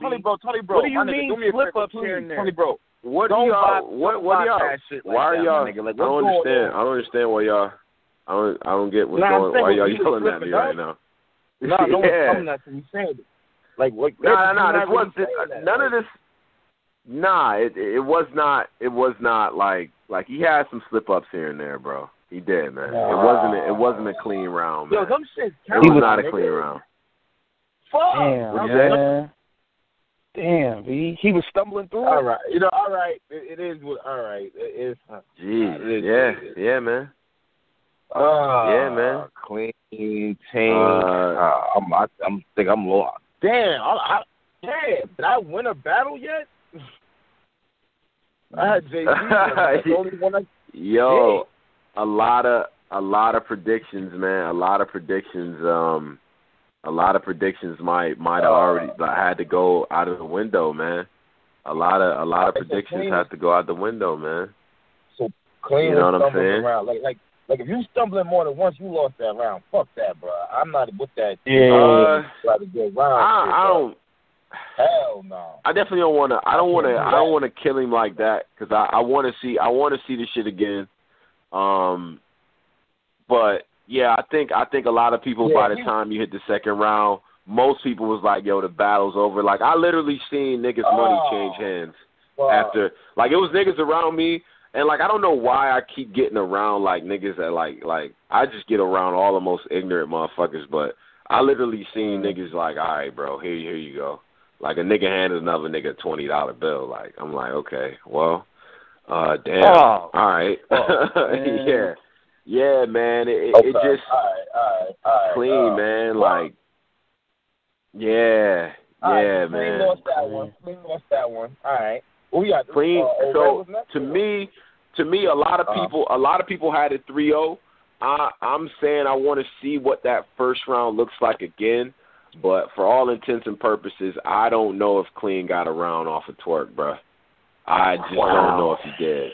Tony, bro. What do you mean slip-ups here and there? Tony, bro. What are y'all? Why are y'all? Like, I don't understand why y'all. I don't get what's going. Why y'all yelling at me right now? No, no one's coming at you. Saying it. Like what? No. This wasn't none of this. Nah, it was not. It was not like he had some slip ups here and there, bro. He did, man. It wasn't a clean round, man. Yo, them shit it was not a clean round. Fuck. Damn, man. Damn, he was stumbling through. All right, all right. It is what. All right, it is. Jeez, yeah, man. Yeah, man. Clean team. I'm think I'm lost. Damn, did I win a battle yet? I had JB. The only one Yo, a lot of predictions, man. A lot of predictions might have already had to go out of the window, man. A lot of predictions have to go out the window, man. So clean. You know what I'm saying? Around. Like if you stumbling more than once, you lost that round. Fuck that, bro. I'm not with that. Try to get round. I don't. Hell no. I definitely don't want to. I don't want to kill him like that because I want to see. I want to see this shit again. But yeah, I think a lot of people by the time you hit the second round, most people was like, "Yo, the battle's over." Like I literally seen niggas' money change hands after. Like it was niggas around me. And, like, I don't know why I keep getting around, like, niggas that, like I just get around all the most ignorant motherfuckers, but I literally seen niggas like, all right, bro, here you go. Like, a nigga handed another nigga a $20 bill. Like, I'm like, okay, well, damn. All right. Yeah, man. It just clean, man. Like, yeah, man. Clean lost that one. All right. Well, we got clean. So to me, a lot of people had it 3-0. I'm saying I want to see what that first round looks like again, but for all intents and purposes, I don't know if Clean got a round off of Twerk, bro. I just don't know if he did.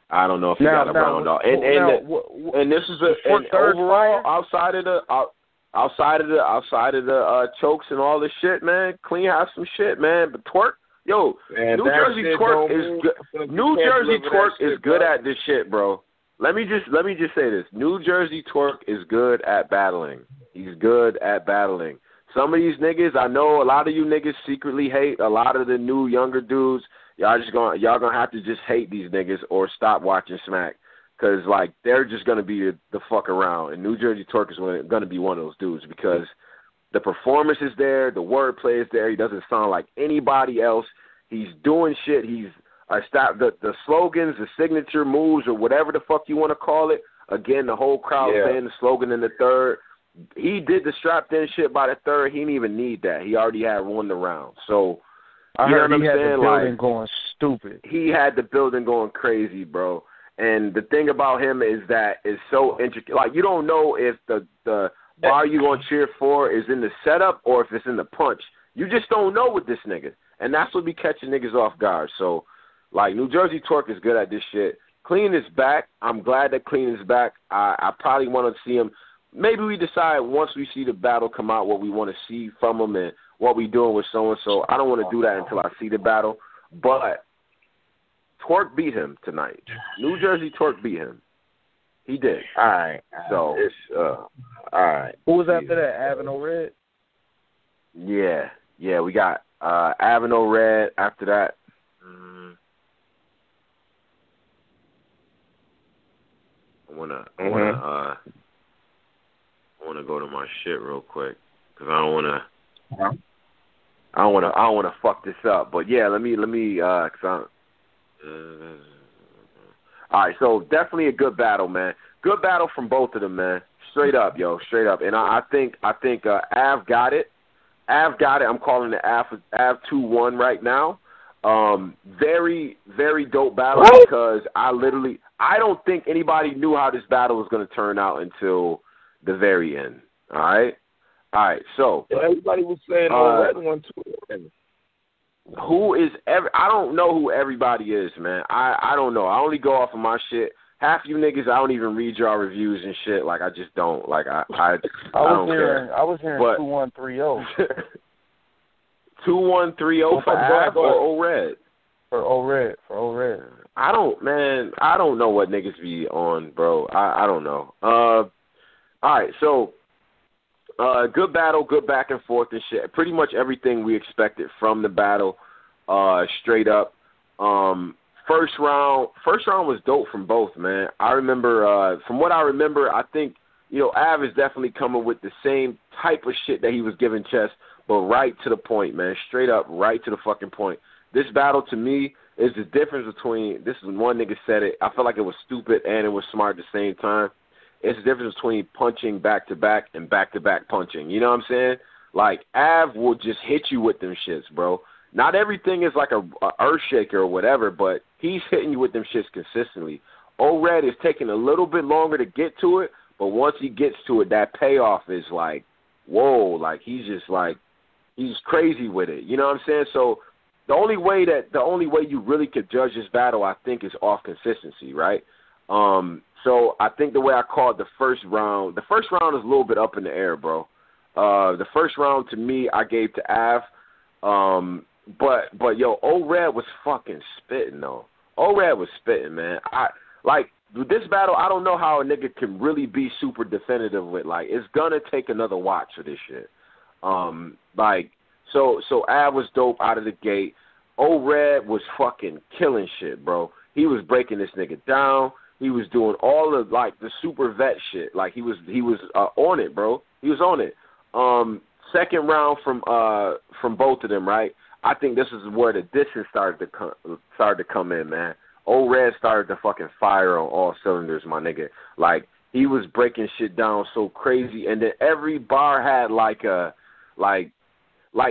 I don't know if he got a round off. And this is overall outside of the chokes and all this shit, man. Clean has some shit, man, but Twerk. Yo, New Jersey Twerk is good. New Jersey Twerk is good at this shit, bro. Let me just say this. New Jersey Twerk is good at battling. He's good at battling. Some of these niggas, I know a lot of you niggas secretly hate a lot of the new younger dudes. Y'all gonna have to just hate these niggas or stop watching Smack, cause like they're just gonna be the fuck around. And New Jersey Twerk is gonna be one of those dudes because the performance is there, the wordplay is there. He doesn't sound like anybody else. He's doing shit. He's the slogans, the signature moves, or whatever the fuck you want to call it. Again, the whole crowd saying the slogan in the third. He did the strapped in shit by the third. He didn't even need that. He already had won the round. So I heard he had the building going stupid. He had the building going crazy, bro. And the thing about him is that it's so intricate. Like you don't know if the bar you gonna cheer for is in the setup or if it's in the punch. You just don't know with this nigga. And that's what be catching niggas off guard. So, like, New Jersey Twerk is good at this shit. Clean is back. I'm glad that Clean is back. I probably want to see him. Maybe we decide once we see the battle come out what we want to see from him and what we doing with so-and-so. I don't want to do that until I see the battle. But Twerk beat him tonight. New Jersey Twerk beat him. He did. All right. So, all right. Who was after that? Avenue Red? Yeah, we got Avenue Red after that. I wanna go to my shit real quick because I don't wanna fuck this up. But yeah, let me. All right, so definitely a good battle, man. Good battle from both of them, man. Straight up, yo, straight up. And I think Av got it. I'm calling it Av 2-1 right now. Very, very dope battle because I don't think anybody knew how this battle was going to turn out until the very end. All right. So everybody was saying that one too. I don't know who everybody is, man. I don't know. I only go off of my shit. Half you niggas, I don't even read y'all reviews and shit. Like, I just don't. Like, I don't care. I was hearing 2-1-3-0. 2-1-3-0 for Av or O-Red? For O-Red. All I don't know what niggas be on, bro. I don't know. All right, so good battle, good back and forth and shit. Pretty much everything we expected from the battle, straight up. First round was dope from both, man. I remember, from what I remember, I think, Av is definitely coming with the same type of shit that he was giving Chess, but right to the point, man. Straight up, right to the fucking point. This battle, to me, is the difference between, this is one nigga said it, I felt like it was stupid and it was smart at the same time. It's the difference between punching back-to-back and back-to-back punching. You know what I'm saying? Like, Av will just hit you with them shits, bro. Not everything is like a earth shaker or whatever, but he's hitting you with them shits consistently. O-Red is taking a little bit longer to get to it, but once he gets to it, that payoff is like, whoa, like he's just like, he's crazy with it. You know what I'm saying? So the only way you really could judge this battle, I think, is off consistency, right? So I think the way I called the first round is a little bit up in the air, bro. The first round to me, I gave to Av. But yo, O-Red was fucking spitting though. O-Red was spitting, man. This battle, I don't know how a nigga can really be super definitive with. Like, it's gonna take another watch for this shit. So Av was dope out of the gate. O-Red was fucking killing shit, bro. He was breaking this nigga down. He was doing all of like the super vet shit. Like he was on it, bro. He was on it. Second round from both of them, right? I think this is where the distance started to come in, man. O-Red started to fucking fire on all cylinders, my nigga. Like he was breaking shit down so crazy, and then every bar had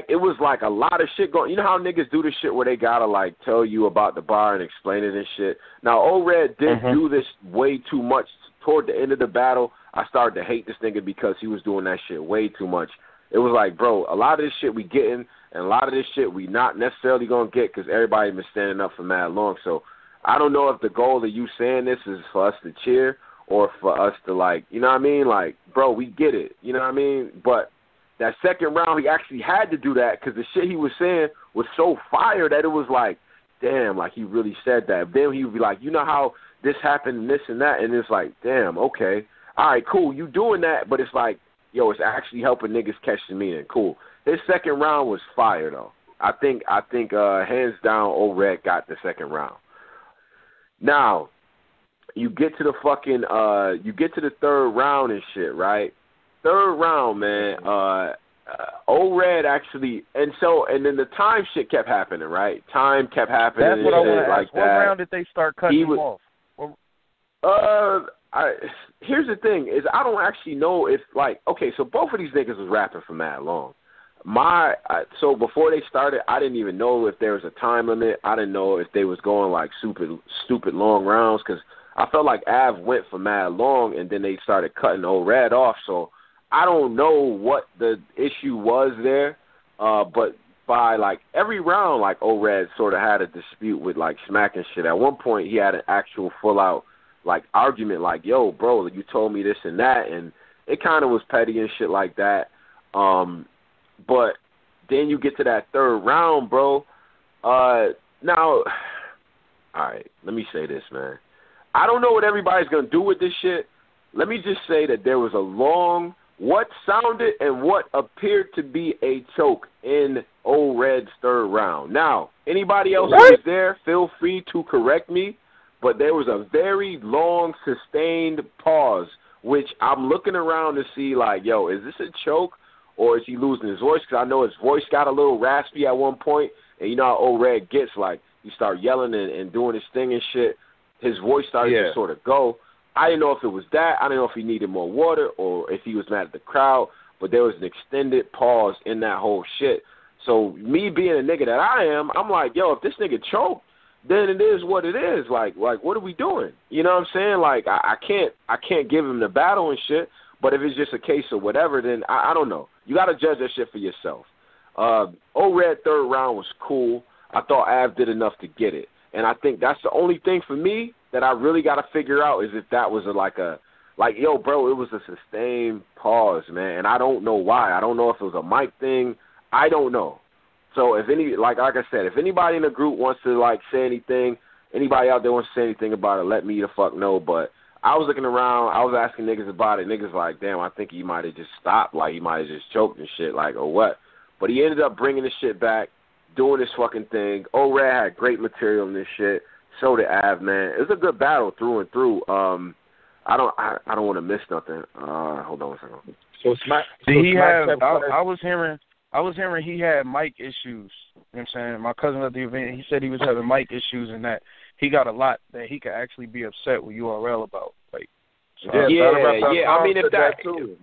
it was like a lot of shit going. You know how niggas do this shit where they gotta like tell you about the bar and explain it and shit. Now O-Red did do this way too much toward the end of the battle. I started to hate this nigga because he was doing that shit way too much. It was like, bro, a lot of this shit we getting, and a lot of this shit we not necessarily gonna get because everybody been standing up for mad long. So I don't know if the goal of you saying this is for us to cheer or for us to like, you know what I mean? Like, bro, we get it, you know what I mean? But that second round, he actually had to do that because the shit he was saying was so fire that it was like, damn, like he really said that. Then he would be like, you know how this happened and this and that, and it's like, damn, okay, all right, cool, you doing that, but it's like, yo, it's actually helping niggas catch the meaning. Cool. His second round was fire though. I think hands down, O-Red got the second round. Now, you get to the third round and shit, right? Third round, man, O-Red actually, and then the time shit kept happening, right? Time kept happening. That's what I want to like ask. What round did they start cutting him off? Here's the thing, is I don't actually know if, like, okay, so both of these niggas was rapping for mad long. So before they started, I didn't even know if there was a time limit. I didn't know if they was going, like, stupid long rounds, because I felt like Av went for mad long, and then they started cutting O-Red off, so I don't know what the issue was there, but by, like, every round, like, O-Red sort of had a dispute with, like, Smack and shit. At one point, he had an actual full-out, like, argument, like, yo, bro, you told me this and that, and it kind of was petty and shit like that. But then you get to that third round, bro. Now, all right, let me say this, man. I don't know what everybody's going to do with this shit. Let me just say that there was what sounded and what appeared to be a choke in O-Red's third round. Now, anybody else who was there, feel free to correct me, but there was a very long, sustained pause, which I'm looking around to see, like, yo, is this a choke or is he losing his voice? Because I know his voice got a little raspy at one point, and you know how O-Red gets, like, he start yelling and doing his thing and shit. His voice started to sort of go. I didn't know if it was that. I didn't know if he needed more water or if he was mad at the crowd, but there was an extended pause in that whole shit. So me being a nigga that I am, I'm like, yo, if this nigga choked, then it is what it is. Like what are we doing? You know what I'm saying? Like I can't give him the battle and shit, but if it's just a case of whatever, then I don't know. You got to judge that shit for yourself. O-Red third round was cool. I thought Av did enough to get it. And I think that's the only thing for me that I really got to figure out is if that was yo, bro, it was a sustained pause, man. And I don't know why. I don't know if it was a mic thing. I don't know. So if like I said, if anybody in the group wants to, like, say anything, anybody out there wants to say anything about it, let me the fuck know. But I was looking around, I was asking niggas about it. Niggas like, damn, I think he might have just stopped, like he might have just choked and shit, like, or what. But he ended up bringing the shit back, doing this fucking thing. O-Red had great material in this shit. So did Av, man. It was a good battle through and through. I don't want to miss nothing. Hold on a second. So Smack. Did he have? I was hearing he had mic issues. You know what I'm saying? My cousin at the event, he said he was having mic issues and that he got a lot that he could actually be upset with URL about. Like, so yeah. I mean, if that too.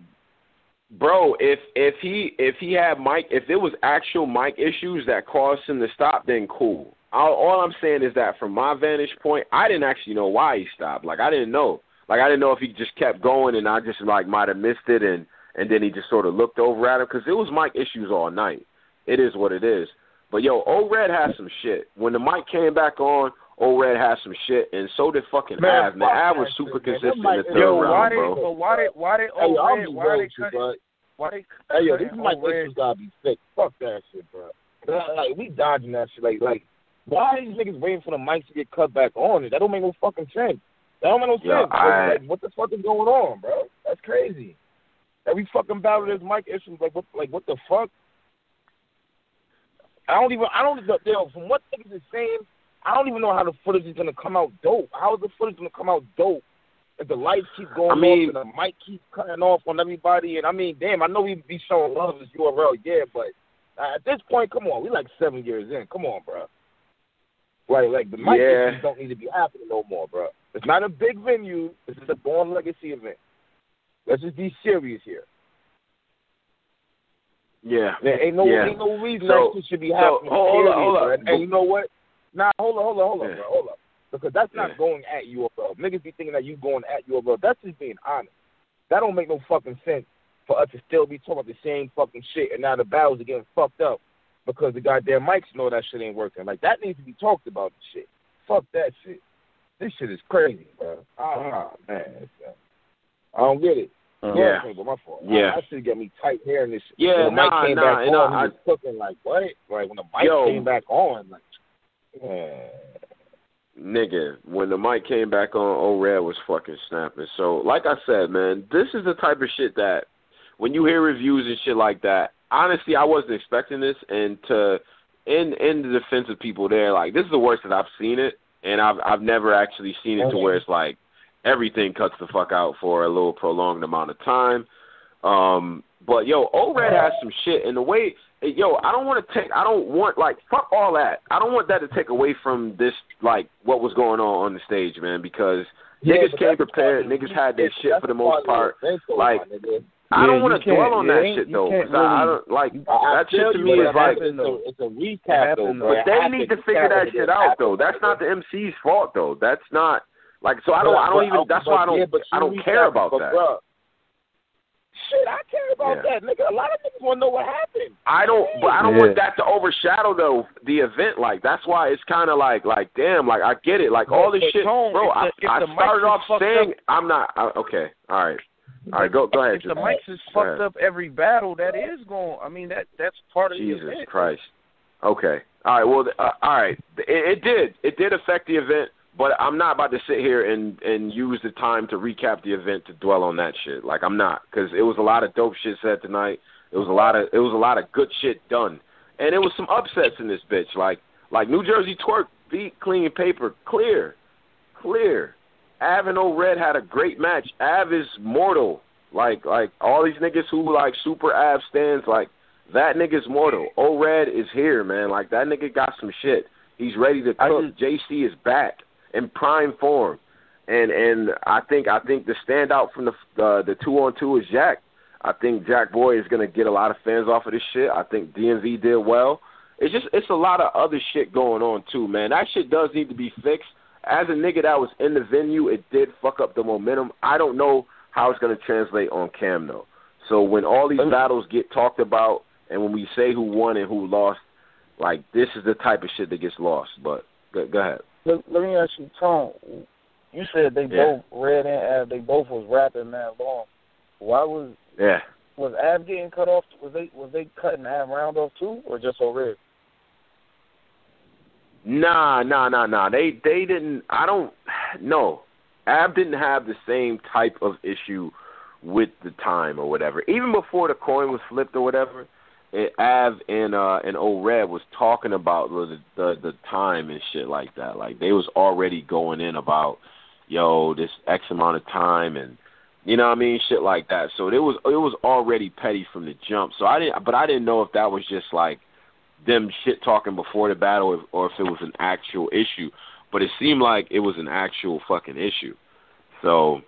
Bro, if he had mic, if there was actual mic issues that caused him to stop, then cool. All I'm saying is that from my vantage point, I didn't actually know why he stopped. Like, I didn't know. Like, I didn't know if he just kept going and I just, like, might have missed it and then he just sort of looked over at him because it was mic issues all night. It is what it is. But, yo, O-Red had some shit. When the mic came back on, O-Red had some shit, and so did fucking Av. Man, Av was super consistent in the third round, bro. Why they these mic issues gotta be fixed. Fuck that shit, bro. Like, we dodging that shit. Like, why are these niggas waiting for the mics to get cut back on? That don't make no fucking sense. That don't make no sense. Like, what the fuck is going on, bro? That's crazy. Every fucking battle there's mic issues. Like what the fuck? I don't from what niggas is saying, I don't even know how the footage is gonna come out dope. How is the footage gonna come out dope if the lights keep going off and the mic keeps cutting off on everybody? And I mean, damn, I know we be showing love as URL, yeah, but at this point, come on, we like 7 years in. Come on, bro. Like the mic issues don't need to be happening no more, bro. It's not a big venue. This is a Born Legacy event. Let's just be serious here. Yeah. There ain't no reason that shit should be happening. Hold up. And you know what? Nah, hold up, bro. Hold up. Because that's not going at URL. Niggas be thinking that you going at URL. That's just being honest. That don't make no fucking sense for us to still be talking about the same fucking shit and now the battles are getting fucked up because the goddamn mics know that shit ain't working. Like, that needs to be talked about and shit. Fuck that shit. This shit is crazy, bro. Man. I don't get it. Yeah. My fault. Yeah. That shit get me tight hair and this shit. Yeah, when the mic came back on, he was cooking like, what? Like, when the mic came back on, like, nigga, when the mic came back on, O-Red was fucking snapping. So, like I said, man, this is the type of shit that when you hear reviews and shit like that, honestly, I wasn't expecting this. And in the defense of people there, like, this is the worst that I've seen it. And I've never actually seen it to where it's like everything cuts the fuck out for a little prolonged amount of time. But, yo, O-Red has some shit. And the way, yo, I don't want, like, fuck all that. I don't want that to take away from this, like, what was going on the stage, man, because niggas came prepared. Niggas had their shit for the most part. Like, I don't want to dwell on that shit, though. I don't, like, that shit to me is like, it's a recap, though, bro. But they need to figure that shit out, though. That's not the MC's fault, though. That's not, like, so I don't even, that's why I don't care about that. Shit, I care about that, nigga. A lot of niggas want to know what happened. I don't want that to overshadow the event. Like, that's why it's kind of like, damn, like, I get it. Like, all this shit, bro. I started off saying I'm not. Okay, all right, go ahead. If the mics is fucked up every battle, that is going. I mean, that's part of the event. Jesus Christ. Okay. All right. Well, all right. It did affect the event. But I'm not about to sit here and use the time to recap the event to dwell on that shit. Like, I'm not, because it was a lot of dope shit said tonight. It was a lot of good shit done, and it was some upsets in this bitch. Like New Jersey Twerk beat Clean Paper clear. Av and O-Red had a great match. Av is mortal. Like all these niggas who like super Av stands, like that nigga's mortal. O-Red is here, man. Like, that nigga got some shit. He's ready to cook. JC is back in prime form, and I think the standout from the 2-on-2 is Jack. I think Jack Boy is gonna get a lot of fans off of this shit. I think DMV did well. It's a lot of other shit going on too, man. That shit does need to be fixed. As a nigga that was in the venue, it did fuck up the momentum. I don't know how it's gonna translate on cam though. So when all these battles get talked about, and when we say who won and who lost, like, this is the type of shit that gets lost. But go ahead. Let me ask you, Tom. You said they both, Red and Av, they both was rapping that long. Why was Av getting cut off? Was they cutting Av round off too, or just on Red? Nah. They didn't. I don't. No, Ab didn't have the same type of issue with the time or whatever. Even before the coin was flipped or whatever, Av and Old Red was talking about the time and shit like that. Like they was already going in about, yo, this X amount of time and you know what I mean, shit like that. So it was already petty from the jump. So I didn't know if that was just like them shit talking before the battle or if it was an actual issue. But it seemed like it was an actual fucking issue. So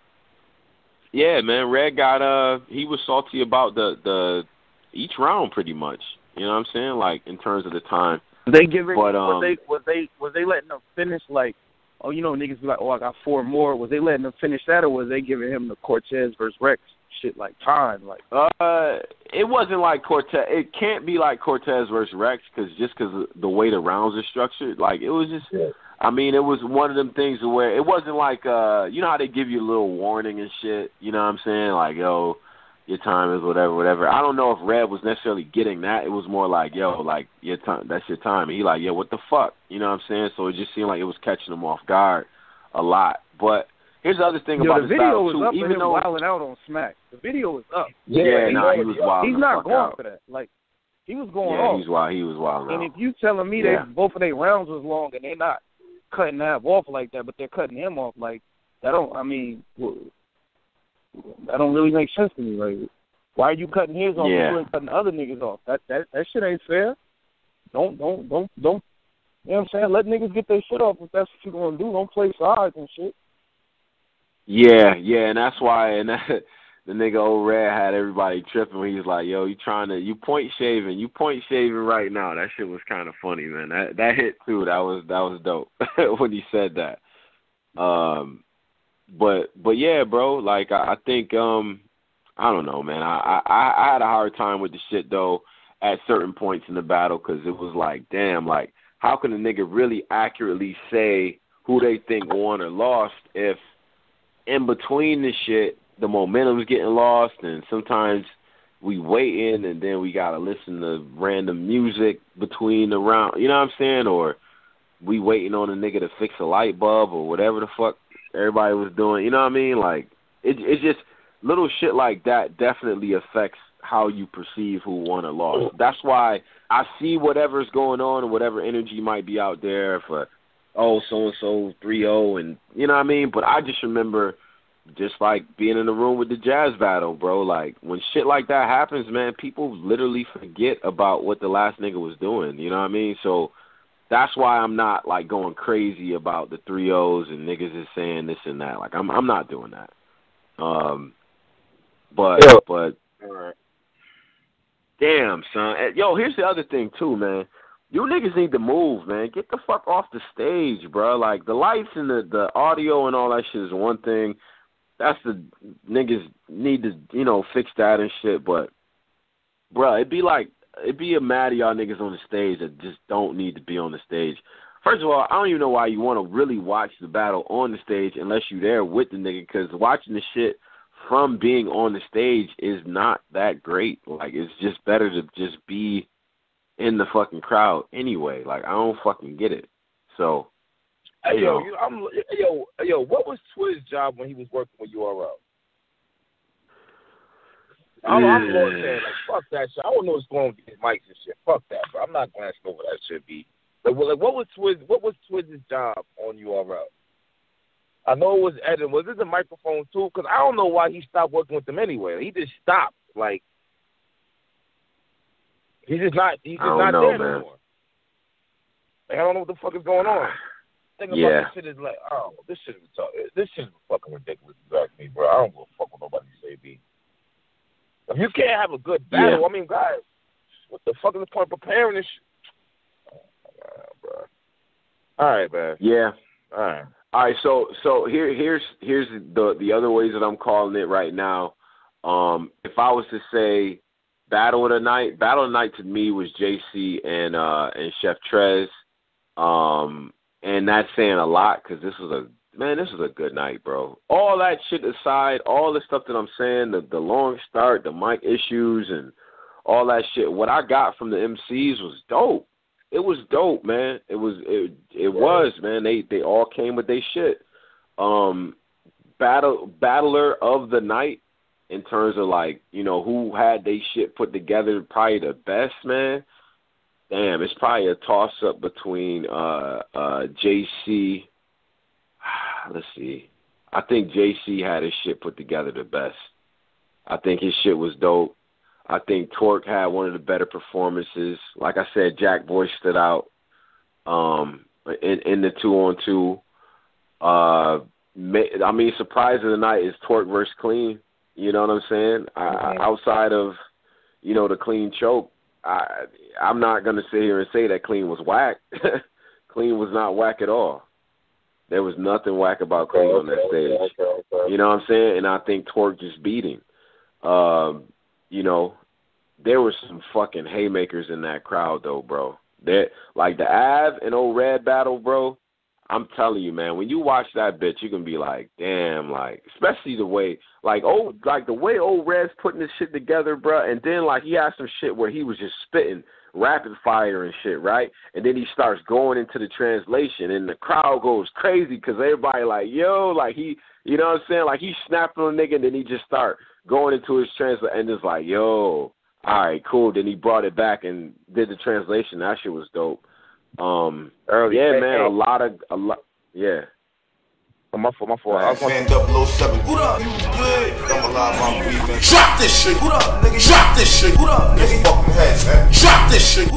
yeah, man, Red got he was salty about the each round pretty much. You know what I'm saying? Like in terms of the time. They giving was they letting them finish like, oh, you know, niggas be like, oh, I got 4 more. Was they letting them finish that, or was they giving him the Cortez versus Rex shit like time? Like, it wasn't like Cortez. It can't be like Cortez versus Rex because the way the rounds are structured. Like it was just. Yeah. I mean, it was one of them things where it wasn't like you know how they give you a little warning and shit. You know what I'm saying? Like, yo, your time is whatever. I don't know if Red was necessarily getting that. It was more like, yo, like your time, that's your time. And he like, yo, what the fuck? You know what I'm saying? So it just seemed like it was catching him off guard a lot. But here's the other thing about the this video battle was too. up Even and though wilding out on Smack, the video was up. Yeah, he was wilding. He's not going out for that. Like he was going off. He was wilding And out. if you telling me that both of their rounds was long and they're not cutting Ab off like that, but they're cutting him off like that, that don't really make sense to me. Like, why are you cutting his off and you ain't cutting the other niggas off? That shit ain't fair. Don't. You know what I'm saying? Let niggas get their shit off if that's what you're gonna do. Don't play sides and shit. Yeah, and that's why the nigga Old Red had everybody tripping when he was like, yo, you point shaving right now. That shit was kind of funny, man. That hit too. That was dope when he said that. But yeah, bro, like I think I don't know, man. I had a hard time with the shit though at certain points in the battle because it was like, damn, like how can a nigga really accurately say who they think won or lost if in between the shit the momentum's getting lost, and sometimes we waiting, and then we gotta listen to random music between the round. You know what I'm saying? Or we waiting on a nigga to fix a light bulb or whatever the fuck everybody was doing. You know what I mean? Like it's just little shit like that definitely affects how you perceive who won or lost. That's why I see whatever's going on and whatever energy might be out there for so and so 3-0, and you know what I mean. But I just remember. Just like being in the room with the Jazz battle, bro. Like, when shit like that happens, man, people literally forget about what the last nigga was doing. You know what I mean? So that's why I'm not, like, going crazy about the 3-0s and niggas is saying this and that. Like, I'm not doing that. But damn, son. Yo, here's the other thing, too, man. You niggas need to move, man. Get the fuck off the stage, bro. Like, the lights and the audio and all that shit is one thing. That's the niggas need to, you know, fix that and shit. But, bro, it'd be a mad of y'all niggas on the stage that just don't need to be on the stage. First of all, I don't even know why you want to really watch the battle on the stage unless you're there with the nigga, because watching the shit from being on the stage is not that great. Like, it's just better to just be in the fucking crowd anyway. Like, I don't fucking get it. So. Hey, yo, what was Twiz's job when he was working with URL? I'm going to say, like, fuck that shit. I don't know what's going on with these mics and shit. Fuck that, bro. I'm not glancing over that shit, B. Like, what was Twiz's job on URL? I know it was editing. Was it the microphone, too? Because I don't know why he stopped working with them anyway. He just stopped. Like, he's just not there anymore. Like, I don't know what the fuck is going on. Think about this shit is like, oh, this shit is fucking ridiculous. Exactly, bro. I don't give a fuck what nobody say, B. If you can't have a good battle, I mean, guys, what the fuck is the point of preparing this shit? Oh, bro. All right, man. Yeah. All right. So here's the other ways that I'm calling it right now. If I was to say battle of the night to me was JC and Chef Trez. And that's saying a lot because this was a good night, bro. All that shit aside, all the stuff that I'm saying, the long start, the mic issues, and all that shit, what I got from the MCs was dope. it was dope, man. It was, man. They all came with their shit. Battler of the night in terms of like, you know, who had they shit put together probably the best, man. Damn, it's probably a toss up between JC. Let's see. I think JC had his shit put together the best. I think his shit was dope. I think Torque had one of the better performances. Like I said, Jack Boy stood out in the 2-on-2. I mean, surprise of the night is Torque versus Clean. You know what I'm saying? Outside of, you know, the Clean choke, I'm not going to sit here and say that Clean was whack. Clean was not whack at all. There was nothing whack about Clean on that stage. You know what I'm saying? And I think Torque just beat him. You know, there were some fucking haymakers in that crowd, though, bro. Like the Av and Old Red battle, bro, I'm telling you, man, when you watch that bitch, you can be like, damn, like, especially the way, the way Old Red's putting this shit together, bro, and then, like, he had some shit where he was just spitting rapid fire and shit, right? And then he starts going into the translation, and the crowd goes crazy because everybody like, yo, like, he, you know what I'm saying? Like, he snapped on a nigga, and then he just start going into his translation, and it's like, yo, all right, cool. Then he brought it back and did the translation. That shit was dope. Yeah, man, a lot, yeah. My fault. Fan 007. What up? You good? I'm alive, I'm breathing. Drop this shit. What up, nigga? Drop this shit. What up, nigga? Fucking head, man. Drop this shit.